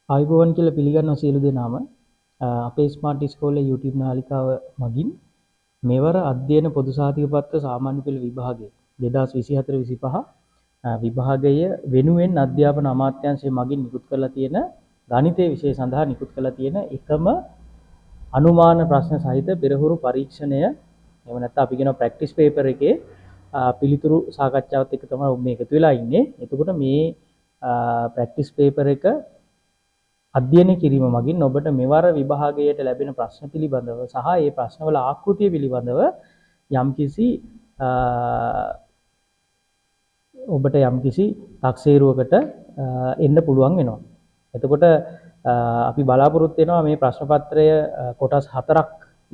ආයුබෝවන් කියලා පිළිගන්නවා සියලු දෙනාම. අපේ ස්මාර්ට් ඉස්කෝලේ YouTube නාලිකාව මගින් මෙවර අධ්‍යයන පොදු සහතික පත්‍ර සාමාන්‍ය පෙළ විභාගය 2024-25 විභාගය වෙනුවෙන් අධ්‍යාපන අමාත්‍යාංශය මගින් නිකුත් කරලා තියෙන ගණිතයේ විෂය සඳහා නිකුත් කරලා තියෙන එකම අනුමාන ප්‍රශ්න සහිත පෙරහුරු පරීක්ෂණය එහෙම නැත්නම් අපි කියනවා ප්‍රැක්ටිස් පේපර් එකේ පිළිතුරු සාකච්ඡාවත් එක්ක තමයි මේ එකතු වෙලා ඉන්නේ. එතකොට මේ ප්‍රැක්ටිස් පේපර් එක අධ්‍යයනය කිරීම මගින් ඔබට මෙවර විභාගයට ලැබෙන ප්‍රශ්න පිළිබඳව සහ ඒ ප්‍රශ්නවල ආකෘතිය පිළිබඳව යම්කිසි ඔබට යම්කිසි තක්සේරුවකට එන්න පුළුවන් වෙනවා. එතකොට අපි බලාපොරොත්තු වෙනවා මේ ප්‍රශ්න පත්‍රය කොටස් 4ක්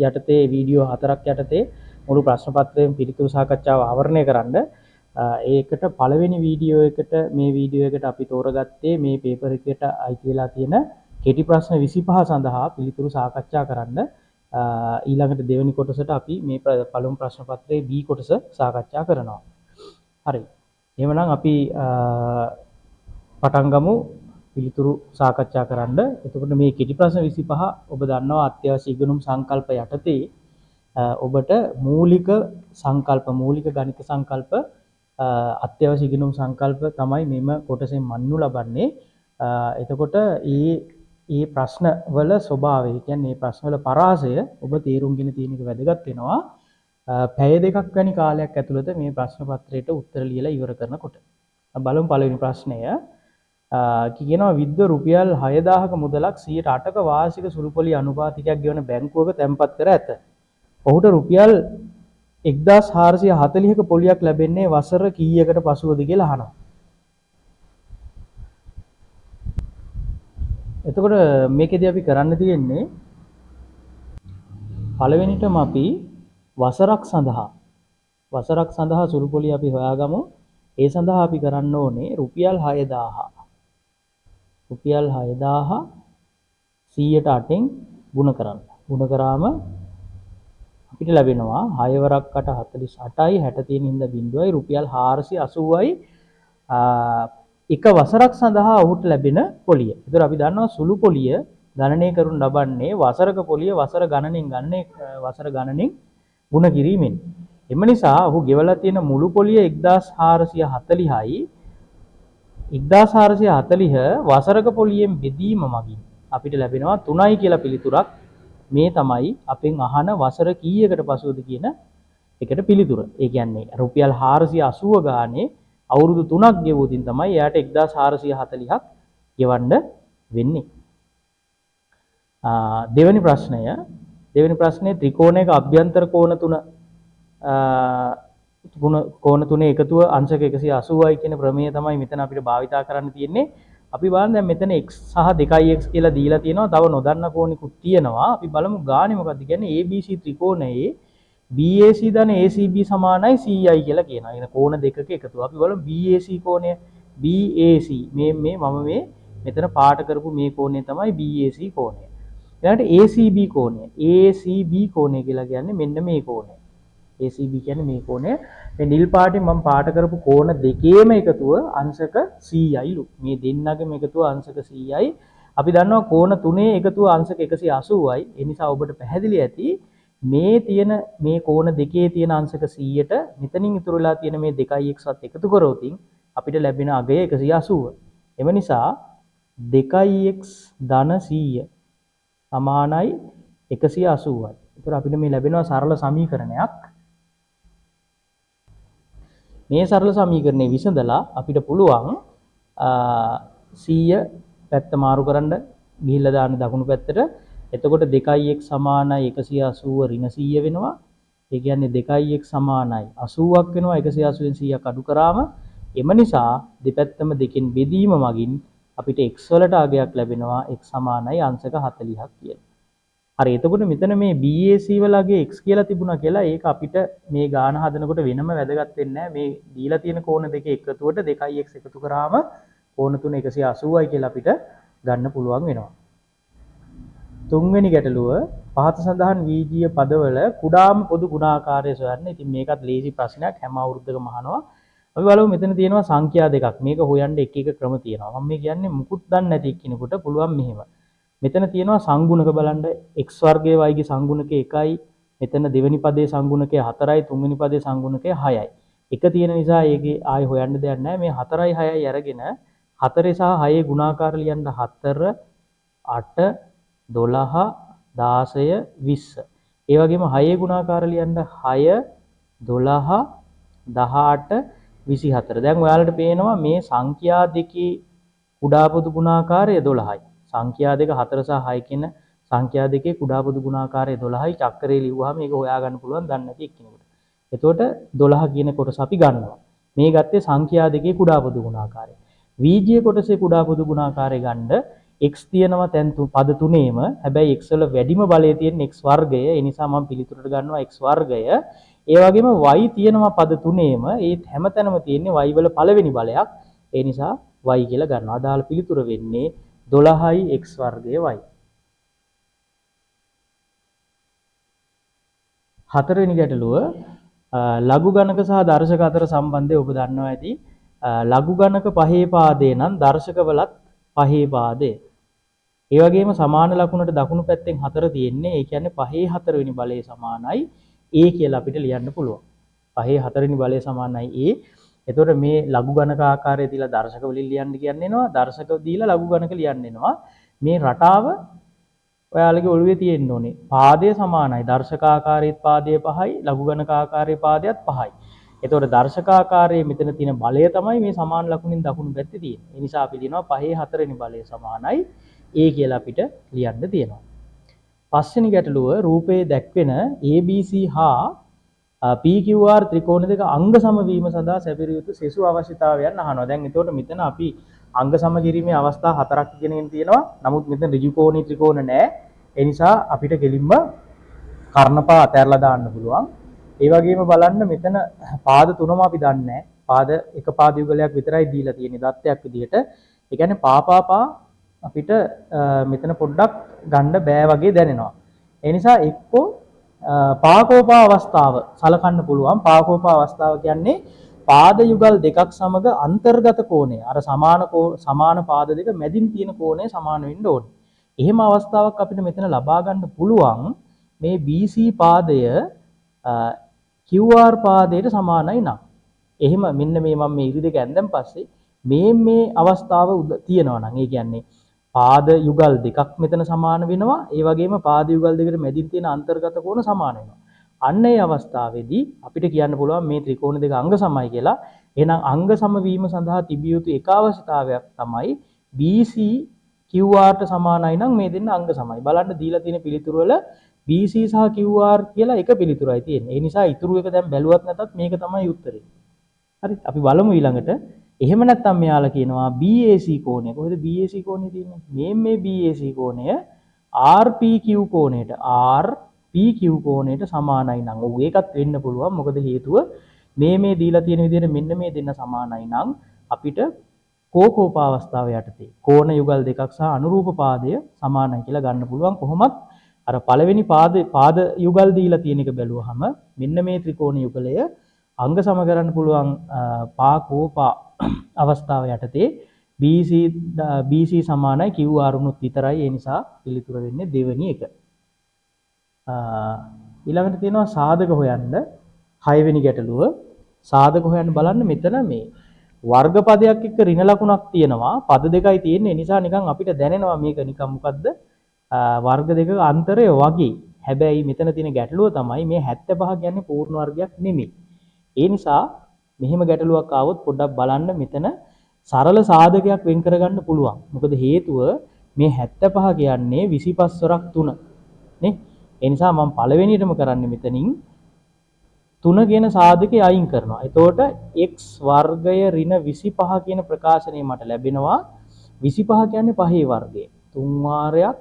යටතේ වීඩියෝ 4ක් යටතේ මුළු ප්‍රශ්න පත්‍රයෙන් පිළිතුරු සාකච්ඡාව ආවරණය කරන්න. ඒකට පළවෙනි වීඩියෝ එකට මේ වීඩියෝ එකට අපි තෝරගත්තේ මේ පේපර් එකට අයිති වෙලා තියෙන කෙටි ප්‍රශ්න 25 සඳහා පිළිතුරු සාකච්ඡා කරන්න. ඊළඟට දෙවෙනි කොටසට අපි මේ පළමු ප්‍රශ්න පත්‍රයේ B කොටස සාකච්ඡා කරනවා. හරි. එහෙනම් අපි පටන් ගමු පිළිතුරු සාකච්ඡා කරන්න. එතකොට මේ කෙටි ප්‍රශ්න 25 ඔබ දන්නවා අත්‍යවශ්‍ය ඉගෙනුම් සංකල්ප යටතේ ඔබට මූලික ගණිත සංකල්ප අත්‍යවශ්‍ය ඉගෙනුම් සංකල්ප තමයි මෙම කොටසෙන් මන්නු ලබන්නේ. එතකොට මේ ප්‍රශ්න වල ස්වභාවය කියන්නේ මේ ප්‍රශ්න වල පරාසය ඔබ තේරුම්ගෙන තියෙන එක වැදගත් වෙනවා. පැය දෙකක් වැනි කාලයක් ඇතුළත මේ ප්‍රශ්න පත්‍රයට උත්තර ලියලා ඉවර කරනකොට. බලමු පළවෙනි ප්‍රශ්නය. කියනවා විද්ද රුපියල් 6000ක මුදලක් 108ක වාර්ෂික සුළුපොලි අනුපාතිකයක් ගෙවන බැංකුවක තැන්පත් කර ඇත. ඔහුට රුපියල් 1440ක පොලියක් ලැබෙන්නේ වසර කීයකට පසුවද කියලා අහනවා. එතකොට මේකෙදී අපි කරන්න තියෙන්නේ පළවෙනිටම අපි වසරක් සඳහා සුළුපොලි අපි හොයාගමු. ඒ සඳහා අපි කරන්න ඕනේ රුපියල් 6000 100ට 8න් ගුණ කරන්න. ගුණ කරාම අපිට ලැබෙනවා 6 වරක් 8 48යි 60 තියෙන හින්දා බිඳුවයි රුපියල් 480යි එක වසරක් සඳහා ඔහුට ලැබෙන පොලිය. ඒතර අපි දන්නවා සුළු පොලිය ගණනය කරනු ලබන්නේ වසරක පොලිය වසර ගණනෙන් ගුණ කිරීමෙන්. එම නිසා ඔහු ගෙවලා තියෙන මුළු පොලිය 1440යි 1440 වසරක පොලියෙන් බෙදීම මගින් අපිට ලැබෙනවා 3යි කියලා පිළිතුරක්. මේ තමයි අපෙන් අහන වසර කීයකට පසුවද කියන එකට පිළිතුර. ඒ කියන්නේ රුපියල් 480 ගානේ අවුරුදු 3ක් ගෙවුවොතින් තමයි එයාට 1440ක් ගෙවන්න වෙන්නේ. දෙවෙනි ප්‍රශ්නයේ ත්‍රිකෝණයක අභ්‍යන්තර කෝණ තුනේ එකතුව අංශක 180යි කියන ප්‍රමේය තමයි මෙතන අපිට භාවිතා කරන්න තියෙන්නේ. අපි බලන්න දැන් මෙතන x සහ 2x කියලා දීලා තියෙනවා. තව නොදන්න කෝණිකුත් තියෙනවා. අපි බලමු ගානේ මොකක්ද කියන්නේ ABC ත්‍රිකෝණයේ BAC ධන ACB සමානයි CI කියලා කියනවා. ඒ කෝණ දෙකක එකතුව. අපි බලමු BAC කෝණය BAC මේ මම මෙතන පාට කරපු මේ කෝණය තමයි BAC කෝණය. ඊළඟට ACB කෝණය කියලා කියන්නේ මෙන්න මේ කෝණය. ACB කියන්නේ මේ කෝණය. මේ නිල් පාටින් මම පාට කරපු කෝණ දෙකේම එකතුව අංශක 100යිලු. මේ දෙන්නගේම එකතුව අංශක 100යි. අපි දන්නවා කෝණ තුනේ එකතුව අංශක 180යි. ඒ නිසා ඔබට පැහැදිලි ඇති මේ කෝණ දෙකේ තියෙන අංශක 100ට මෙතනින් ඉතුරු වෙලා තියෙන මේ 2x එකතු කරොත් අපිට ලැබෙන අගය 180. එම නිසා 2x ධන 100 සමානයි 180යි. ඒතර අපිට මේ ලැබෙනවා සරල සමීකරණයක්. මේ සරල සමීකරණය විසඳලා අපිට පුළුවන් 100 පැත්ත මාරු කරන්න ගිහිල්ලා දාන්න දකුණු පැත්තට. එතකොට 2x සමානයි 180 ඍණ 100 වෙනවා. ඒ කියන්නේ 2x සමානයි 80ක් වෙනවා. 180න් 100ක් අඩු කරාම එම නිසා දෙපැත්තම දෙකෙන් බෙදීම මගින් අපිට x වලට අගයක් ලැබෙනවා. x සමානයි අංශක 40ක් කියලා. හරි. එතකොට මෙතන මේ BAC වලගේ x කියලා තිබුණා කියලා ඒක අපිට මේ ගාන හදනකොට වෙනම වැදගත් වෙන්නේ නැහැ. මේ දීලා තියෙන කෝණ දෙක එකතුවට 2x එකතු කරාම කෝණ තුන 180යි කියලා අපිට ගන්න පුළුවන් වෙනවා. තුන්වෙනි ගැටලුව පහත සඳහන් වීජීය පදවල කුඩාම පොදු ගුණාකාරය සොයන්න. ඉතින් මේකත් ලේසි ප්‍රශ්නයක් හැම අවුරුද්දකම අහනවා. අපි බලමු මෙතන තියෙනවා සංඛ්‍යා දෙකක්. මේක හොයන්න එක එක ක්‍රම තියෙනවා. මම මේ කියන්නේ මුකුත් දන්නේ නැති කෙනෙකුට පුළුවන් මෙහෙම. මෙතන තියෙනවා සංගුණක බලන්න x වර්ගයේ y ගේ සංගුණකය 1යි. මෙතන දෙවෙනි පදයේ සංගුණකය 4යි, තුන්වෙනි පදයේ සංගුණකය 6යි. එක තියෙන නිසා ඒකේ ආයෙ හොයන්න දෙයක් නැහැ. මේ 4යි 6යි අරගෙන 4 සහ 6 ගුණාකාර ලියන්න 4 8 12 16 20. ඒ වගේම 6 ගුණාකාර ලියන්න 6 12 18 24. දැන් ඔයාලට පේනවා මේ සංඛ්‍යා දෙකේ කුඩා පොදු ගුණාකාරය 12යි. සංඛ්‍යා දෙක 4 සහ 6 කියන සංඛ්‍යා දෙකේ කුඩා පොදු ගුණාකාරය 12යි. චක්‍රේ ලිව්වහම මේක හොයාගන්න පුළුවන් දන්නේ නැති එක්කෙනෙකුට. එතකොට 12 කියන කොටස අපි ගන්නවා. මේ ගත්තේ සංඛ්‍යා දෙකේ කුඩා පොදු ගුණාකාරය. වීජීය කොටසේ කුඩා පොදු ගුණාකාරය ගන්න x තියෙනවා තැන් පද තුනේම. හැබැයි x වල වැඩිම බලය තියෙන x වර්ගය. ඒ නිසා මම පිළිතුරට ගන්නවා x වර්ගය. ඒ වගේම y තියෙනවා පද තුනේම. ඒ හැමතැනම තියෙන්නේ y වල පළවෙනි බලයක්. ඒ නිසා y කියලා ගන්නවා. අදාළ පිළිතුර වෙන්නේ 12යි x වර්ගය y. හතරවෙනි ගැටලුව ලඝු ගණක සහ දර්ශක අතර සම්බන්ධය ඔබ දන්නවා ඇති. ලඝු ගණක පහේ පාදේ නම් දර්ශකවලත් පහේ පාදේ. ඒ වගේම සමාන ලකුණට දකුණු පැත්තෙන් 4 තියෙන්නේ. ඒ කියන්නේ පහේ 4 වෙනි බලය සමානයි a කියලා අපිට ලියන්න පුළුවන්. පහේ 4 වෙනි බලය සමානයි a. එතකොට මේ ලඝු ගණක ආකාරය දීලා දර්ශක වලින් ලියන්න කියන්නේ එනවා. දර්ශක දීලා ලඝු ගණක ලියන්න එනවා. මේ රටාව ඔයාලගේ ඔළුවේ තියෙන්න ඕනේ. පාදය සමානයි. දර්ශක ආකාරයේත් පාදය 5යි, ලඝු ගණක ආකාරයේ පාදයත් 5යි. එතකොට දර්ශක ආකාරයේ මෙතන තියෙන බලය තමයි මේ සමාන ලකුණින් දකුණු පැත්තේ තියෙන්නේ. ඒ නිසා අපි ලියනවා පහේ 4 වෙනි බලය සමානයි a කියලා අපිට ලියන්න තියෙනවා. පස්වෙනි ගැටලුව රූපයේ දැක්වෙන ABC හා PQR ත්‍රිකෝණ දෙක අංග සමවීම සඳහා සැපිරිය යුතු සෙසු අවශ්‍යතාවයන් අහනවා. දැන් එතකොට මෙතන අපි අංග සම කිරීමේ අවස්ථා 4ක් ඉගෙනගෙන තියෙනවා. නමුත් මෙතන ඍජු කෝණී ත්‍රිකෝණ නැහැ. ඒ නිසා අපිට කෙලින්ම කර්ණපා අතහැරලා දාන්න පුළුවන්. ඒ වගේම බලන්න මෙතන පාද තුනම අපි දන්නේ නැහැ. පාද එක පාද යුගලයක් විතරයි දීලා තියෙන්නේ දත්තයක් විදිහට. ඒ කියන්නේ පාපාපා අපිට මෙතන පොඩ්ඩක් ගන්න බෑ වගේ දැනෙනවා. ඒ නිසා එක්කෝ පාකෝපා අවස්ථාව සලකන්න පුළුවන්. පාකෝපා අවස්ථාව කියන්නේ පාද යුගල් දෙකක් සමග අන්තර්ගත කෝණය. අර සමාන පාද දෙක මැදින් තියෙන කෝණය සමාන වෙන්න ඕනේ. එහෙම අවස්ථාවක් අපිට මෙතන ලබා ගන්න පුළුවන් මේ BC පාදය QR පාදයට සමානයි නම්. එහෙම මෙන්න මේ මම මේ ඉරි දෙක ඇඳන් පස්සේ මේ අවස්ථාව තියෙනවා නම් ඒ කියන්නේ පාද යුගල් දෙකක් මෙතන සමාන වෙනවා. ඒ වගේම පාද යුගල් දෙකට මැදින් තියෙන අන්තර්ගත කෝණ සමාන වෙනවා. අන්න ඒ අවස්ථාවේදී අපිට කියන්න පුළුවන් මේ ත්‍රිකෝණ දෙක අංග සමයි කියලා. එහෙනම් අංග සම වීම සඳහා තිබිය යුතු එක අවශ්‍යතාවයක් තමයි BC QR ට සමානයි නම් මේ දෙන්න අංග සමයි. බලන්න දීලා තියෙන පිළිතුරු වල BC සහ QR කියලා එක පිළිතුරයි තියෙන්නේ. ඒ නිසා ඉතුරු එක දැන් බැලුවත් නැතත් මේක තමයි උත්තරේ. හරි අපි බලමු ඊළඟට. එහෙම නැත්නම් මෙයාලා කියනවා BAC කෝණය. කොහෙද BAC කෝණය තියෙන්නේ? මේ BAC කෝණය RPQ කෝණයට RPQ කෝණයට සමානයි නම්. ඔව් ඒකත් වෙන්න පුළුවන්. මොකද හේතුව මේ දීලා තියෙන විදිහට මෙන්න මේ දෙන්න සමානයි නම් අපිට කෝකෝප අවස්ථාව යටතේ කෝණ යුගල් දෙකක් සහ අනුරූප පාදය සමානයි කියලා ගන්න පුළුවන්. කොහොමත් අර පළවෙනි පාද යුගල් දීලා තියෙන එක බැලුවහම මෙන්න මේ ත්‍රිකෝණ යුගලය අංග සම කරන්න පුළුවන් පාකෝපා අවස්ථාව යටතේ BC සමානයි QR උනුත් විතරයි. ඒ නිසා පිළිතුර වෙන්නේ දෙවෙනි එක. ඊළඟට තියෙනවා සාධක හොයන්න 6 වෙනි ගැටලුව. සාධක හොයන්න බලන්න මෙතන මේ වර්ග පදයක් එක්ක ඍණ ලකුණක් තියෙනවා. පද දෙකයි තියෙන්නේ. ඒ නිසා නිකන් අපිට දැනෙනවා මේක නිකන් මොකද්ද වර්ග දෙකක අන්තරය වගේ. හැබැයි මෙතන තියෙන ගැටලුව තමයි මේ 75 කියන්නේ පූර්ණ වර්ගයක් නෙමෙයි. ඒ නිසා මෙහෙම ගැටලුවක් ආවොත් පොඩ්ඩක් බලන්න මෙතන සරල සාධකයක් වෙන් කරගන්න පුළුවන්. මොකද හේතුව මේ 75 කියන්නේ 25 වරක් 3 නේ. ඒ නිසා මම පළවෙනියටම කරන්නේ මෙතනින් 3 කියන සාධකේ අයින් කරනවා. එතකොට x වර්ගය ඍණ 25 කියන ප්‍රකාශනය මට ලැබෙනවා. 25 කියන්නේ පහේ වර්ගය. 3 වාරයක්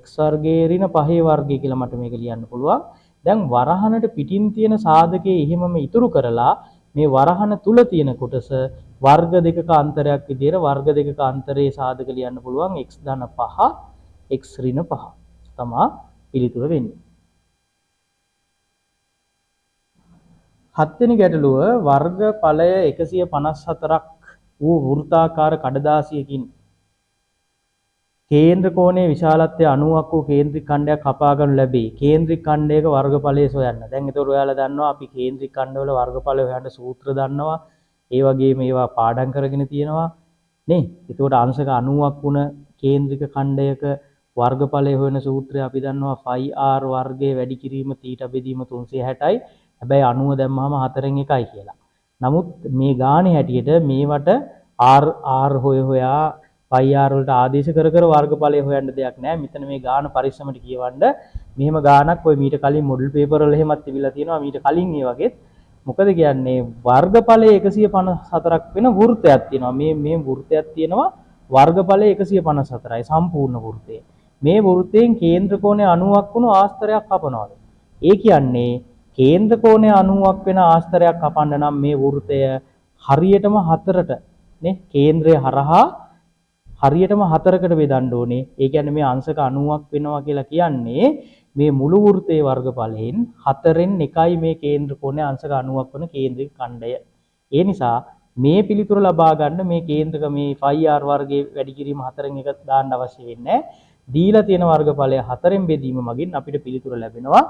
x වර්ගයේ ඍණ පහේ වර්ගය කියලා මට මේක ලියන්න පුළුවන්. දැන් වරහනට පිටින් තියෙන සාධකයේ එහෙමම ඉතුරු කරලා මේ වරහන තුල තියෙන කොටස වර්ග දෙකක අන්තරයක් විදිහට වර්ග දෙකක අන්තරයේ සාධක ලියන්න පුළුවන් x ධන 5 x ඍණ 5 තමයි පිළිතුර වෙන්නේ. හත්වෙනි ගැටලුව වර්ගඵලය 154ක් වූ වෘත්තාකාර කඩදාසියකින් කේන්ද්‍ර කෝණයේ විශාලත්වය 90ක් වූ කේන්ද්‍රික ඛණ්ඩයක් කපා ගන්නු ලැබේ. කේන්ද්‍රික ඛණ්ඩයක වර්ගඵලය සොයන්න. දැන් ඒතකොට ඔයාලා දන්නවා අපි කේන්ද්‍රික ඛණ්ඩවල වර්ගඵල හොයන්න සූත්‍ර දන්නවා. ඒ වගේම ඒවා පාඩම් කරගෙන තියෙනවා. නේ? ඒතකොට අංශක 90ක් වුණ කේන්ද්‍රික ඛණ්ඩයක වර්ගඵලය හොයන සූත්‍රය අපි දන්නවා phi r වර්ගය වැඩි කිරීම θ බෙදීම 360යි. හැබැයි 90 දැම්මම 4න් 1යි කියලා. නමුත් මේ ගානේ හැටියට මේවට r හොයා phi r වලට ආදේශ කර කර වර්ගඵලය හොයන්න දෙයක් නැහැ. මෙතන මේ ගාන පරිස්සමට කියවන්න. මෙහෙම ගානක් ඔය මීට කලින් මොඩල් පේපර් වල එහෙමත් තිබිලා තියෙනවා. මීට කලින් ඒ වගේත් මොකද කියන්නේ වර්ගඵලය 154ක් වෙන වෘත්තයක් තියෙනවා. මේ වෘත්තයක් තියෙනවා වර්ගඵලය 154යි සම්පූර්ණ වෘත්තය. මේ වෘත්තයෙන් කේන්ද්‍ර කෝණය 90ක් වුණු ආස්තරයක් කපනවාද? ඒ කියන්නේ කේන්ද්‍ර කෝණය 90ක් වෙන ආස්තරයක් කපන්න නම් මේ වෘත්තය හරියටම 4ට නේ කේන්ද්‍රය හරහා හරියටම 4කට බෙදන්න ඕනේ. ඒ කියන්නේ මේ අංශක 90ක් වෙනවා කියලා කියන්නේ මේ මුළු වෘත්තයේ වර්ගඵලයෙන් 4න් 1යි මේ කේන්ද්‍ර කෝණය අංශක 90ක් වන කේන්ද්‍රික ඛණ්ඩය. ඒ නිසා මේ පිළිතුර ලබා ගන්න මේ කේන්ද්‍රක මේ phi r වර්ගයේ වැඩි කිරීම 4න් 1 දාන්න අවශ්‍ය වෙන්නේ නැහැ. දීලා තියෙන වර්ගඵලය 4න් බෙදීම මගින් අපිට පිළිතුර ලැබෙනවා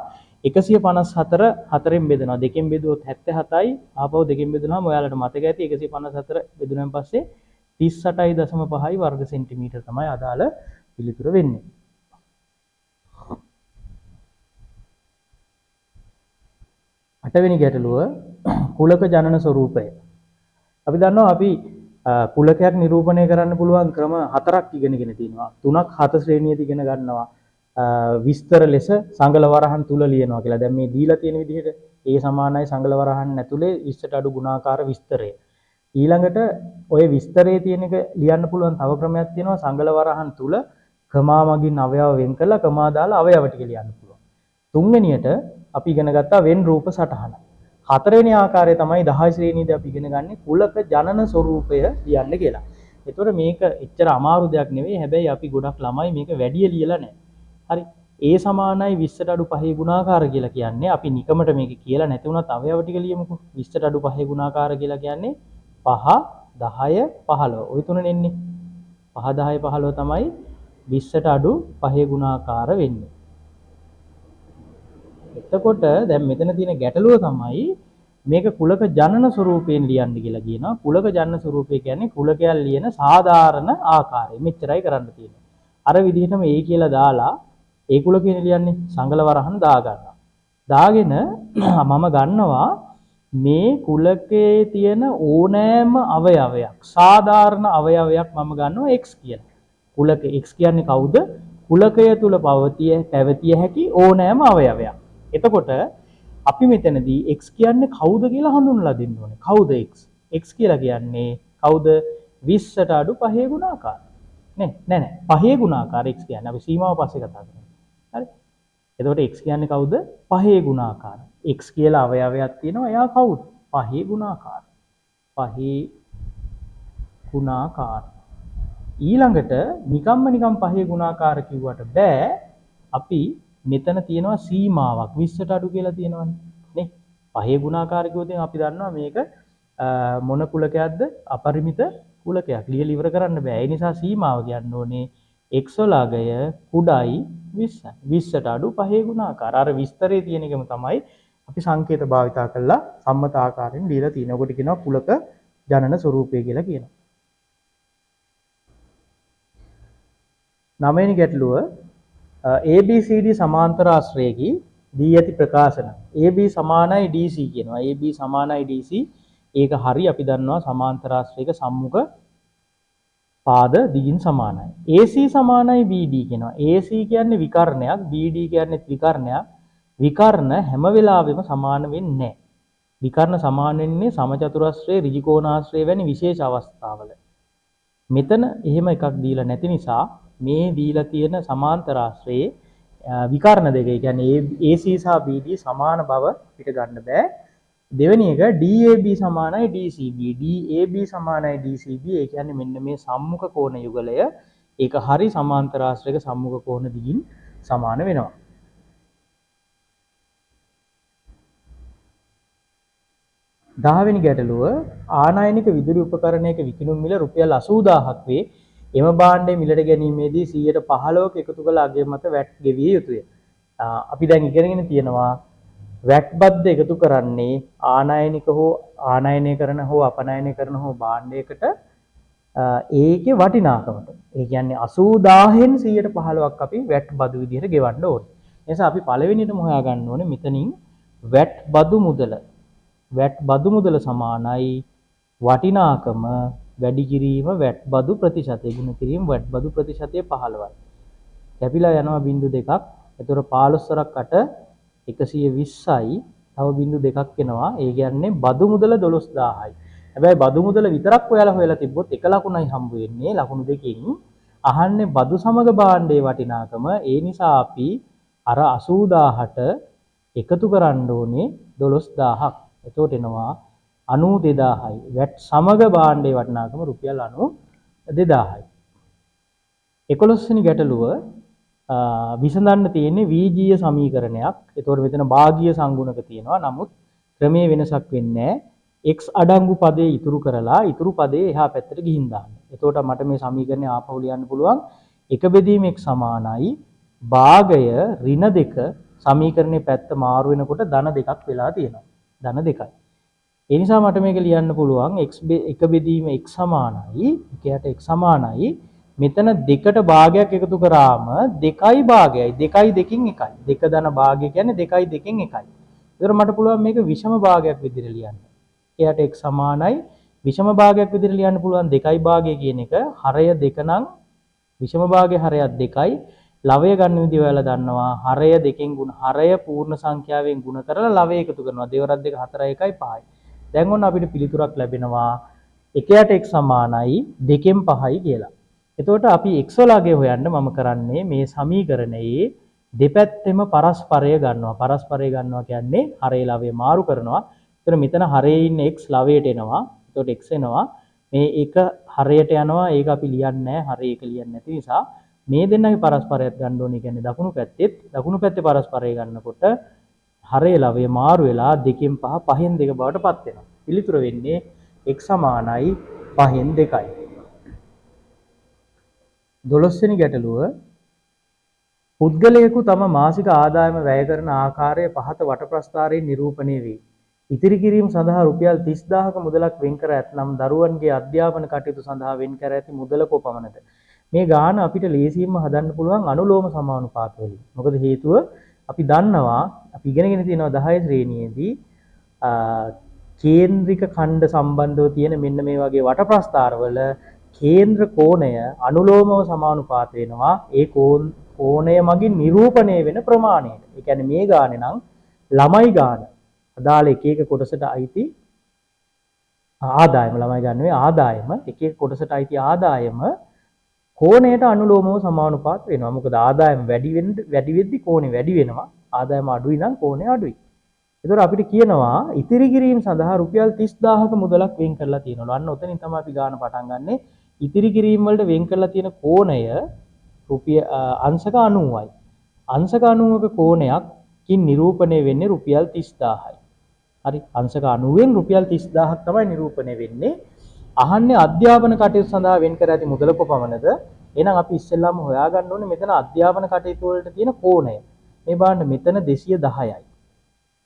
154 4න් බෙදනවා. 2න් බෙදුවොත් 77යි. ආපහු 2න් බෙදුනහම ඔයාලට මතක ඇති 154 බෙදුනන් පස්සේ 38.5 වර්ග සෙන්ටිමීටර තමයි අදාළ පිළිතුර වෙන්නේ. අටවෙනි ගැටලුව කුලක ජනන ස්වරූපය. අපි දන්නවා අපි කුලකයක් නිරූපණය කරන්න පුළුවන් ක්‍රම 4ක් ඉගෙනගෙන තිනවා. 3ක් 7 ශ්‍රේණියද ඉගෙන ගන්නවා. විස්තර ලෙස සංගල වරහන් තුල ලියනවා කියලා. දැන් මේ දීලා තියෙන විදිහට A සමානයි සංගල වරහන් ඇතුලේ 20ට අඩු ගුණාකාර විස්තරය. ඊළඟට ඔය විස්තරයේ තියෙන එක ලියන්න පුළුවන් තව ක්‍රමයක් තියෙනවා සංගල වරහන් තුල කමා මගින් අවයව වෙන් කරලා කමා දාලා අවයව ටික ලියන්න පුළුවන්. තුන්වෙනියට අපි ඉගෙන ගත්තා වෙන් රූප සටහන. හතරවෙනි ආකාරය තමයි 10 ශ්‍රේණියේදී අපි ඉගෙන ගන්නේ කුලක ජනන ස්වරූපය ලියන්න කියලා. ඒතකොට මේක එච්චර අමාරු දෙයක් නෙවෙයි. හැබැයි අපි ගොඩක් ළමයි මේක වැඩි ලියලා නැහැ. හරි. A සමානයි 20ට අඩු 5 ගුණාකාර කියලා කියන්නේ අපි නිකමට මේක කියලා නැති වුණත් අවයව ටික ලියමුකෝ. 20ට අඩු 5 ගුණාකාර කියලා කියන්නේ 5 10 15. ওই තුනනේ එන්නේ. 5 10 15 තමයි 20ට අඩු 5 ගුණාකාර වෙන්නේ. එතකොට දැන් මෙතන තියෙන ගැටලුව තමයි මේක කුලක ජනන ස්වරූපයෙන් ලියන්න කියලා කියනවා. කුලක ජනන ස්වරූපය කියන්නේ කුලකයන් ලියන සාධාරණ ආකාරය. මෙච්චරයි කරන්න තියෙන්නේ. අර විදිහටම ඒ කියලා දාලා ඒ කුලකයෙන් ලියන්නේ සංගල වරහන් දා ගන්නවා. දාගෙන මම ගන්නවා මේ කුලකයේ තියෙන ඕනෑම අවයවයක් සාධාරණ අවයවයක් මම ගන්නවා x කියලා. කුලක x කියන්නේ කවුද? කුලකය තුල පැවතිය හැකි ඕනෑම අවයවයක්. එතකොට අපි මෙතනදී x කියන්නේ කවුද කියලා හඳුන්වලා දෙන්න ඕනේ. කවුද x? x කියලා කියන්නේ කවුද? 20ට අඩු 5 ගුණාකාර. නෑ 5 ගුණාකාර x කියන්නේ අපි සීමාව පස්සේ කතා කරමු. හරි. එතකොට x කියන්නේ කවුද? 5 ගුණාකාර. x කියලා අවයවයක් තියෙනවා. එයා කවුද? 5 ගුණාකාර. 5 ගුණාකාර. ඊළඟට නිකම් 5 ගුණාකාර කිව්වට බෑ. අපි මෙතන තියෙනවා සීමාවක් 20ට අඩු කියලා තියෙනවනේ නේ 5 ගුණාකාර කිව්වොත් අපි දන්නවා මේක මොන කුලකයක්ද අපරිමිත කුලකයක් ලියලා ඉවර කරන්න බෑ ඒ නිසා සීමාව කියන්න ඕනේ x වලගය කුඩායි 20යි 20ට අඩු 5 ගුණාකාර අර විස්තරයේ තියෙන එකම තමයි අපි සංකේත භාවිතා කරලා සම්මත ආකාරයෙන් ලියලා තියෙනවා. ඔකට කියනවා කුලක ජනන ස්වරූපය කියලා කියනවා. 9 වෙනි ගැටලුව ABCD සමාන්තර ආශ්‍රයේකී දී ඇති ප්‍රකාශන AB සමානයි DC කියනවා. AB සමානයි DC ඒක හරි අපි දන්නවා සමාන්තර ආශ්‍රයක සම්මුඛ පාද දිගින් සමානයි. AC සමානයි BD කියනවා. AC කියන්නේ විකර්ණයක් BD කියන්නේ ත්‍රිකර්ණයක්. විකර්ණ හැම වෙලාවෙම සමාන වෙන්නේ නැහැ. විකර්ණ සමාන වෙන්නේ සමචතුරස්‍රයේ ඍජු කෝණාශ්‍රය වැනි විශේෂ අවස්ථාවල. මෙතන එහෙම එකක් දීලා නැති නිසා මේ දීලා තියෙන සමාන්තර ආශ්‍රයේ විකර්ණ දෙක කියන්නේ AC සහ BD සමාන බව පිට ගන්න බෑ. දෙවෙනි එක DAB සමානයි DCB. DAB සමානයි DCB. ඒ කියන්නේ මෙන්න මේ සම්මුඛ කෝණ යුගලය ඒක හරි සමාන්තර ආශ්‍රයක සම්මුඛ කෝණ දිගින් සමාන වෙනවා. 10 වෙනි ගැටලුව ආනයනික විදුලි උපකරණයක විකිණුම් මිල රුපියල් 80000ක් වේ. එම භාණ්ඩය මිලට ගැනීමේදී 15%ක එකතු කළ අගය මත වැට් ගෙවිය යුතුය. අපි දැන් ඉගෙනගෙන තියෙනවා වැට් බද්ද එකතු කරන්නේ ආනයනික හෝ ආනයනය කරන හෝ අපනයනය කරන හෝ භාණ්ඩයකට ඒකේ වටිනාකමට. ඒ කියන්නේ 80000න් 115ක් අපි වැට් බදු විදිහට ගෙවන්න ඕනේ. ඒ නිසා අපි පළවෙනියටම හොයාගන්න ඕනේ මෙතනින් වැට් බදු මුදල. වැට් බදු මුදල සමානයි වටිනාකම වැඩි කිරීම වැට් බදු ප්‍රතිශතය ගුණ කිරීම වැට් බදු ප්‍රතිශතය 15යි. කැපිලා යනවා බිංදු දෙකක්. එතකොට 15 120යි. තව බිංදු දෙකක් එනවා. ඒ කියන්නේ බදු මුදල 12000යි. හැබැයි බදු මුදල විතරක් ඔයාලා හොයලා තිබ්බොත් එක ලකුණයි හම්බ වෙන්නේ. ලකුණු දෙකකින් අහන්නේ බදු සමග භාණ්ඩයේ වටිනාකම. ඒ නිසා අපි අර 80000ට එකතු කරන්න ඕනේ 12000ක්. එතකොට එනවා 92000යි. වැට් සමග භාණ්ඩයේ වටිනාකම රුපියල් 92000යි. 11 වෙනි ගැටලුව විසඳන්න තියෙන්නේ වීජීය සමීකරණයක්. එතකොට මෙතන භාගීය සංගුණක තියෙනවා. නමුත් ක්‍රමයේ වෙනසක් වෙන්නේ නැහැ. x අඩංගු පදේ ඉතුරු කරලා ඉතුරු පදේ එහා පැත්තට ගිහින් දාන්න. එතකොට මට මේ සමීකරණය ආපහු ලියන්න පුළුවන්. එක බෙදීම x සමානයි භාගය ඍණ 2 සමීකරණයේ පැත්ත මාරු වෙනකොට ධන දෙකක් වෙලා තියෙනවා. ධන දෙකයි. ඒ නිසා මට මේක ලියන්න පුළුවන් x එක බෙදීම x සමානයි එකයට x සමානයි මෙතන දෙකට භාගයක් එකතු කරාම 2යි භාගයයි 2යි 2කින් 1යි 2 ධන භාගය කියන්නේ 2යි 2කින් 1යි. ඒතර මට පුළුවන් මේක විෂම භාගයක් විදිහට ලියන්න. එයාට x සමානයි විෂම භාගයක් විදිහට ලියන්න පුළුවන් 2යි භාගය කියන එක හරය 2 නම් විෂම භාගයේ හරයක් 2යි ලවය ගන්න විදිහ ඔයාලා දන්නවා හරය 2කින් ගුණ හරය පූර්ණ සංඛ්‍යාවෙන් ගුණ කරලා ලවය එකතු කරනවා දෙවරක් 2 4 1යි 5යි. දැන් ඔන්න අපිට පිළිතුරක් ලැබෙනවා එකයට x සමානයි 2කින් 5යි කියලා. එතකොට අපි x වල අගය හොයන්න මම කරන්නේ මේ සමීකරණයේ දෙපැත්තෙම පරස්පරය ගන්නවා. පරස්පරය ගන්නවා කියන්නේ හරේ ලවය මාරු කරනවා. එතකොට මෙතන හරේ ඉන්න x ලවයට එනවා. එතකොට x එනවා. මේ එක හරයට යනවා. ඒක අපි ලියන්නේ නැහැ. හරේ එක ලියන්නේ නැති නිසා මේ දෙන්නගේ පරස්පරයත් ගන්න ඕනේ. කියන්නේ දකුණු පැත්තේ පරස්පරය ගන්නකොට හරේ ලවය මාරු වෙලා 2කින් 5 5න් 2 බවට පත් වෙනවා. පිළිතුර වෙන්නේ x සමානයි 5න් 2යි. 12 වෙනි ගැටලුව පුද්ගලයෙකු තම මාසික ආදායම වැය කරන ආකාරය පහත වට ප්‍රස්ථාරයෙන් නිරූපණය වේ. ඉතිරි කිරීම සඳහා රුපියල් 30000ක මුදලක් වෙන් කර ඇතනම් දරුවන්ගේ අධ්‍යාපන කටයුතු සඳහා වෙන් කර ඇති මුදල කොපමණද? මේ ගාන අපිට ලේසියෙන්ම හදන්න පුළුවන් අනුලෝම සමානුපාත වලින්. මොකද හේතුව අපි දන්නවා අපි ඉගෙනගෙන තියෙනවා 10 ශ්‍රේණියේදී කේන්ද්‍රික ඛණ්ඩ සම්බන්ධව තියෙන මෙන්න මේ වගේ වට ප්‍රස්ථාරවල කේන්ද්‍ර කෝණය අනුලෝමව සමානුපාත වෙනවා ඒ කෝණය මගින් නිරූපණය වෙන ප්‍රමාණයට. ඒ කියන්නේ මේ ගානේ නම් ළමයි ගාන අදාළ එක එක කොටසට අයිති ආදායම ළමයි ගන්න නෙවෙයි ආදායම එක එක කොටසට අයිති ආදායම කෝණයට අනුලෝමව සමානුපාත වෙනවා. මොකද ආදායම වැඩි වෙද්දි කෝණය වැඩි වෙනවා. ආදායම අඩුයි නම් කෝණය අඩුයි. ඒතර අපිට කියනවා ඉතිරි කිරීම සඳහා රුපියල් 30000ක මුදලක් වෙන් කරලා තියෙනවා. අන්න ඔතනින් තමයි අපි ගාන පටන් ගන්නෙ. ඉතිරි කිරීම වලට වෙන් කරලා තියෙන කෝණය අංශක 90යි. අංශක 90ක කෝණයකින් නිරූපණය වෙන්නේ රුපියල් 30000යි. හරි අංශක 90න් රුපියල් 30000ක් තමයි නිරූපණය වෙන්නේ. අහන්නේ අධ්‍යාපන කටයුතු සඳහා වෙන් කර ඇති මුදල කොපමණද? එහෙනම් අපි ඉස්සෙල්ලාම හොයාගන්න ඕනේ මෙතන අධ්‍යාපන කටයුතු වලට තියෙන කෝණය. මේ බලන්න මෙතන 210යි.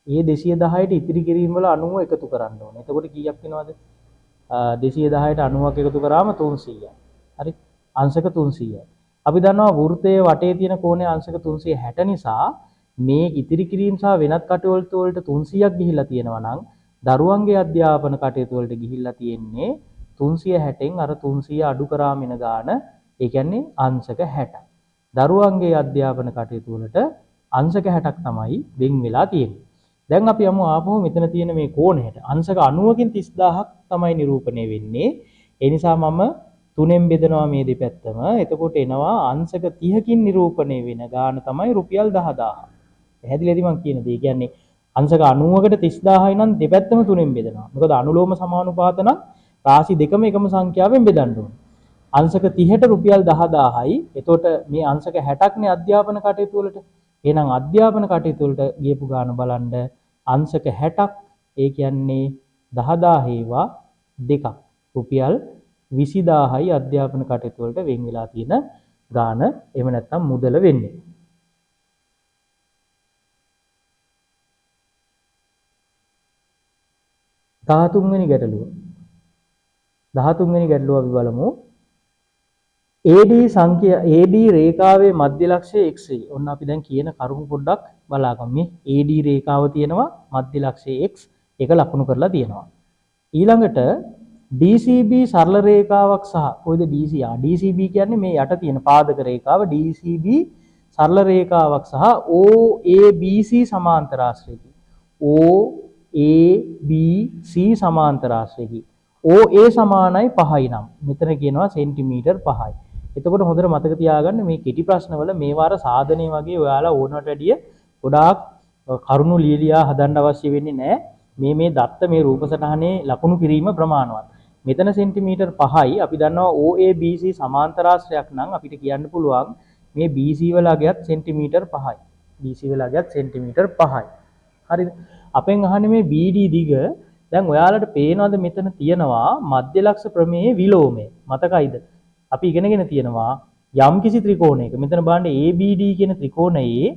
ඒ 210ට ඉතිරි කිරීම වල 90 එකතු කරන්න ඕනේ. එතකොට කීයක් වෙනවද? 210ට 90ක් එකතු කරාම 300යි. හරි. අංශක 300යි. අපි දන්නවා වෘත්තයේ වටේ තියෙන කෝණය අංශක 360 නිසා මේ ඉතිරි කිරීම සහ වෙනත් කටයුතු වලට 300ක් ගිහිල්ලා තියෙනවා නම් දරුවන්ගේ අධ්‍යාපන කටයුතු වලට ගිහිල්ලා තියෙන්නේ 360න් අර 300 අඩු කරාම එන ගාන ඒ කියන්නේ අංශක 60. දරුවන්ගේ අධ්‍යාපන කටයුතු වලට අංශක 60ක් තමයි වෙන් වෙලා තියෙන්නේ. දැන් අපි යමු ආපහු මෙතන තියෙන මේ කෝණයට. අංශක 90කින් 30000ක් තමයි නිරූපණය වෙන්නේ. ඒ නිසා මම 3ෙන් බෙදනවා මේ දෙපැත්තම. එතකොට එනවා අංශක 30කින් නිරූපණය වෙන ගාන තමයි රුපියල් 10000. පැහැදිලිද මම කියන දේ? කියන්නේ අංශක 90කට 30000යි නම් දෙපැත්තම 3ෙන් බෙදනවා. මොකද අනුලෝම සමානුපාත නම් රාශි දෙකම එකම සංඛ්‍යාවෙන් බෙදන්න ඕනේ. අංශක 30ට රුපියල් 10000යි. එතකොට මේ අංශක 60ක් නේ අධ්‍යාපන කටයුතු වලට. එහෙනම් අධ්‍යාපන කටයුතු වලට ගියපු ගාන බලන්න අංශක 60ක් ඒ කියන්නේ 10000 හේවා දෙකක්. රුපියල් 20000යි අධ්‍යාපන කටයුතු වලට වෙන් වෙලා තියෙන ගාන. එහෙම නැත්නම් මුදල වෙන්නේ. 13 වෙනි ගැටලුව. 13 වෙනි ගැටලුව අපි බලමු. AD සංඛ්‍යා AD රේඛාවේ මධ්‍ය ලක්ෂය x යි. ඔන්න අපි දැන් කියන කරුණු පොඩ්ඩක් බලාගමු. මේ AD රේඛාව තියෙනවා මධ්‍ය ලක්ෂය x. ඒක ලකුණු කරලා තියෙනවා. ඊළඟට DCB සරල රේඛාවක් සහ කොයිද DC? DCB කියන්නේ මේ යට තියෙන පාදක රේඛාව. DCB සරල රේඛාවක් සහ OABC සමාන්තර ආශ්‍රයකි. OABC සමාන්තර ආශ්‍රයකි. OA සමානයි 5යි නම් මෙතන කියනවා සෙන්ටිමීටර් 5යි. එතකොට හොඳට මතක තියාගන්න මේ කෙටි ප්‍රශ්නවල මේ වාර සාධනය වගේ ඔයාලා ඕනකට වැඩිය ගොඩාක් කරුණු ලියලියා හදන්න අවශ්‍ය වෙන්නේ නැහැ. මේ දත්ත මේ රූප සටහනේ ලකුණු කිරීම ප්‍රමාණවත්. මෙතන සෙන්ටිමීටර් 5යි. අපි දන්නවා OABC සමාන්තර ආශ්‍රයක් නම් අපිට කියන්න පුළුවන් මේ BC වල අගයත් සෙන්ටිමීටර් 5යි. BC වල අගයත් සෙන්ටිමීටර් 5යි. හරිද? අපෙන් අහන්නේ මේ BD දිග. දැන් ඔයාලට පේනවද මෙතන තියෙනවා මධ්‍ය ලක්ෂ ප්‍රමේයේ විලෝමය. මතකයිද? අපි ඉගෙනගෙන තියෙනවා යම් කිසි ත්‍රිකෝණයක මෙතන බලන්න ABD කියන ත්‍රිකෝණයේ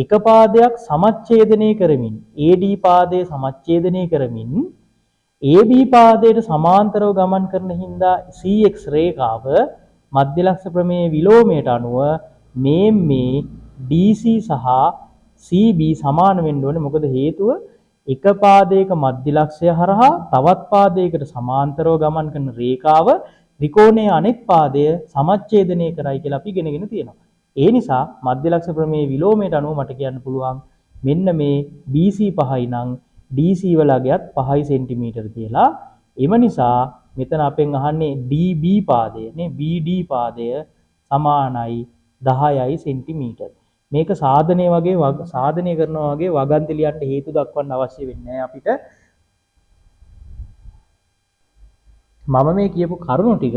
එක පාදයක් සමච්ඡේදනය කරමින් AD පාදයේ සමච්ඡේදනය කරමින් AB පාදයට සමාන්තරව ගමන් කරන හින්දා CX රේඛාව මධ්‍ය ලක්ෂ ප්‍රමේයේ විලෝමයට අනුව මේ DC සහ CB සමාන වෙන්න ඕනේ. මොකද හේතුව එක පාදයක මධ්‍ය ලක්ෂය හරහා තවත් පාදයකට සමාන්තරව ගමන් කරන රේඛාව ත්‍රිකෝණයේ අනෙක් පාදය සමච්ඡේදනය කරයි කියලා අපි ඉගෙනගෙන තියෙනවා. ඒ නිසා මධ්‍ය ලක්ෂ ප්‍රමේයේ විලෝමයට අනුව මට කියන්න පුළුවන් මෙන්න මේ BC 5යි නම් DC වල අගයත් 5යි සෙන්ටිමීටර කියලා. එම නිසා මෙතන අපෙන් අහන්නේ DB පාදය නේ BD පාදය සමානයි 10යි සෙන්ටිමීටර. මේක සාධනය කරනවා වගේ වගන්ති ලියන්න හේතු දක්වන්න අවශ්‍ය වෙන්නේ නැහැ අපිට. මම මේ කියපු කරුණු ටික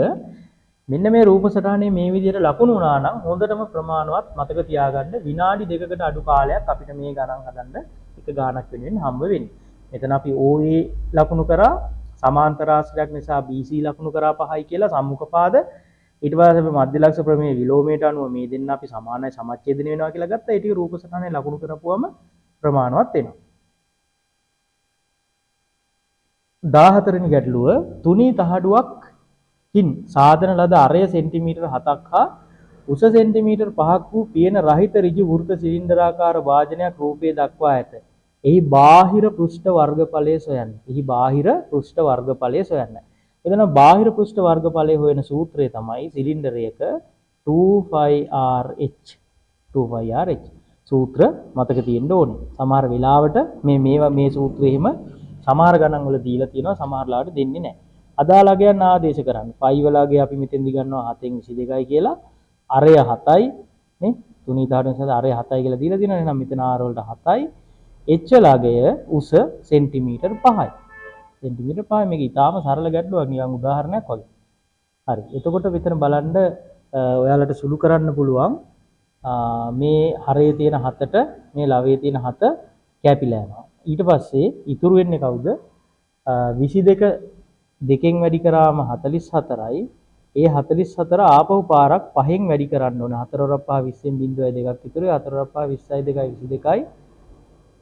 මෙන්න මේ රූප සටහනේ මේ විදිහට ලකුණු වුණා නම් හොඳටම ප්‍රමාණවත් මතක තියාගන්න විනාඩි 2කට අඩු කාලයක් අපිට මේ ගණන් හදන්න එක ගාණක් වෙනුවෙන් හම්බ වෙන්නේ. මෙතන අපි OA ලකුණු කරා සමාන්තර ආශ්‍රයක් නිසා BC ලකුණු කරා 5යි කියලා සම්මුඛ පාද. ඊට පස්සේ අපි මධ්‍ය ලක්ෂ ප්‍රමේය විලෝමයට අනුව මේ දෙන්න අපි සමානයි සමච්ඡේදනය වෙනවා කියලා ගත්තා. ඒ ටික රූප සටහනේ ලකුණු කරපුවම ප්‍රමාණවත් වෙනවා. 14 වෙනි ගැටලුව තුනී තහඩුවක්කින් සාධන ලද අරය සෙන්ටිමීටර් 7ක් හා උස සෙන්ටිමීටර් 5ක් වූ පියන රහිත ඍජු වෘත්ත සිලින්ඩරාකාර වාදනයක් රූපයේ දක්වා ඇත. එහි බාහිර පෘෂ්ඨ වර්ගඵලය සොයන්න. එතන බාහිර පෘෂ්ඨ වර්ගඵලය හොයන සූත්‍රය තමයි සිලින්ඩරයක 2πRh සූත්‍ර මතක තියෙන්න ඕනේ. සමහර වෙලාවට මේ සූත්‍රය එහෙම සමහර ගණන් වල දීලා තියෙනවා සමහර ලාවට දෙන්නේ නැහැ. අදාළ අගයන් ආදේශ කරන්න. π වල අගය අපි මෙතෙන්දි ගන්නවා 7න් 22යි කියලා. අරය 7යි නේ. තුනී තහඩුව නිසා අරය 7යි කියලා දීලා තියෙනවා. එහෙනම් මෙතන r වලට 7යි. h වල අගය උස සෙන්ටිමීටර් 5යි. සෙන්ටිමීටර් 5යි. මේක ඊටාම සරල ගැටලුවක් නිකන් උදාහරණයක් වගේ. හරි. එතකොට මෙතන බලන්න ඔයාලට සුළු කරන්න පුළුවන් මේ හරයේ තියෙන 7ට මේ ලවයේ තියෙන 7 කැපිලා යනවා. ඊට පස්සේ ඉතුරු වෙන්නේ කවුද? 22 දෙකෙන් වැඩි කරාම 44යි. ඒ 44 ආපහු පාරක් 5න් වැඩි කරන්න ඕනේ. 4 වරක් 5 20න් 0.2ක් ඉතුරුයි. 4 වරක් 5 20යි 22යි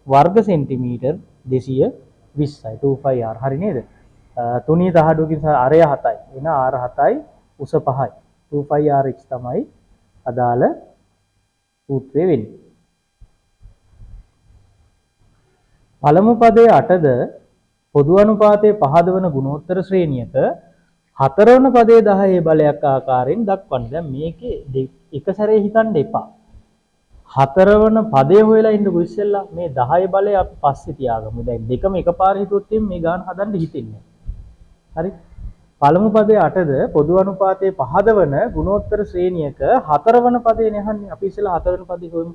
වර්ග සෙන්ටිමීටර් 220යි 2πr. හරි නේද? තුනී තහඩුවකින් අරය 7යි. එන r 7යි උස 5යි. 2πrh තමයි අදාළ සූත්‍රය වෙන්නේ. පළමු පදයේ 8ද පොදු අනුපාතයේ පහදවන ගුණෝත්තර ශ්‍රේණියක හතරවන පදයේ 10 බලයක් ආකාරයෙන් දක්වන්න. දැන් මේකේ එක සැරේ හිතන්න එපා. හතරවන පදේ හොයලා ඉන්නකො ඉස්සෙල්ලා මේ 10 බලය අපි පස්සේ තියාගමු. දැන් දෙකම එකපාර හිතුවොත් මේ ගාන හදන්න හිතෙන්නේ නැහැ. හරි. පළමු පදයේ 8ද පොදු අනුපාතයේ පහදවන ගුණෝත්තර ශ්‍රේණියක හතරවන පදේ නහන්නේ. අපි ඉස්සෙල්ලා හතරවන පදේ හොයමු.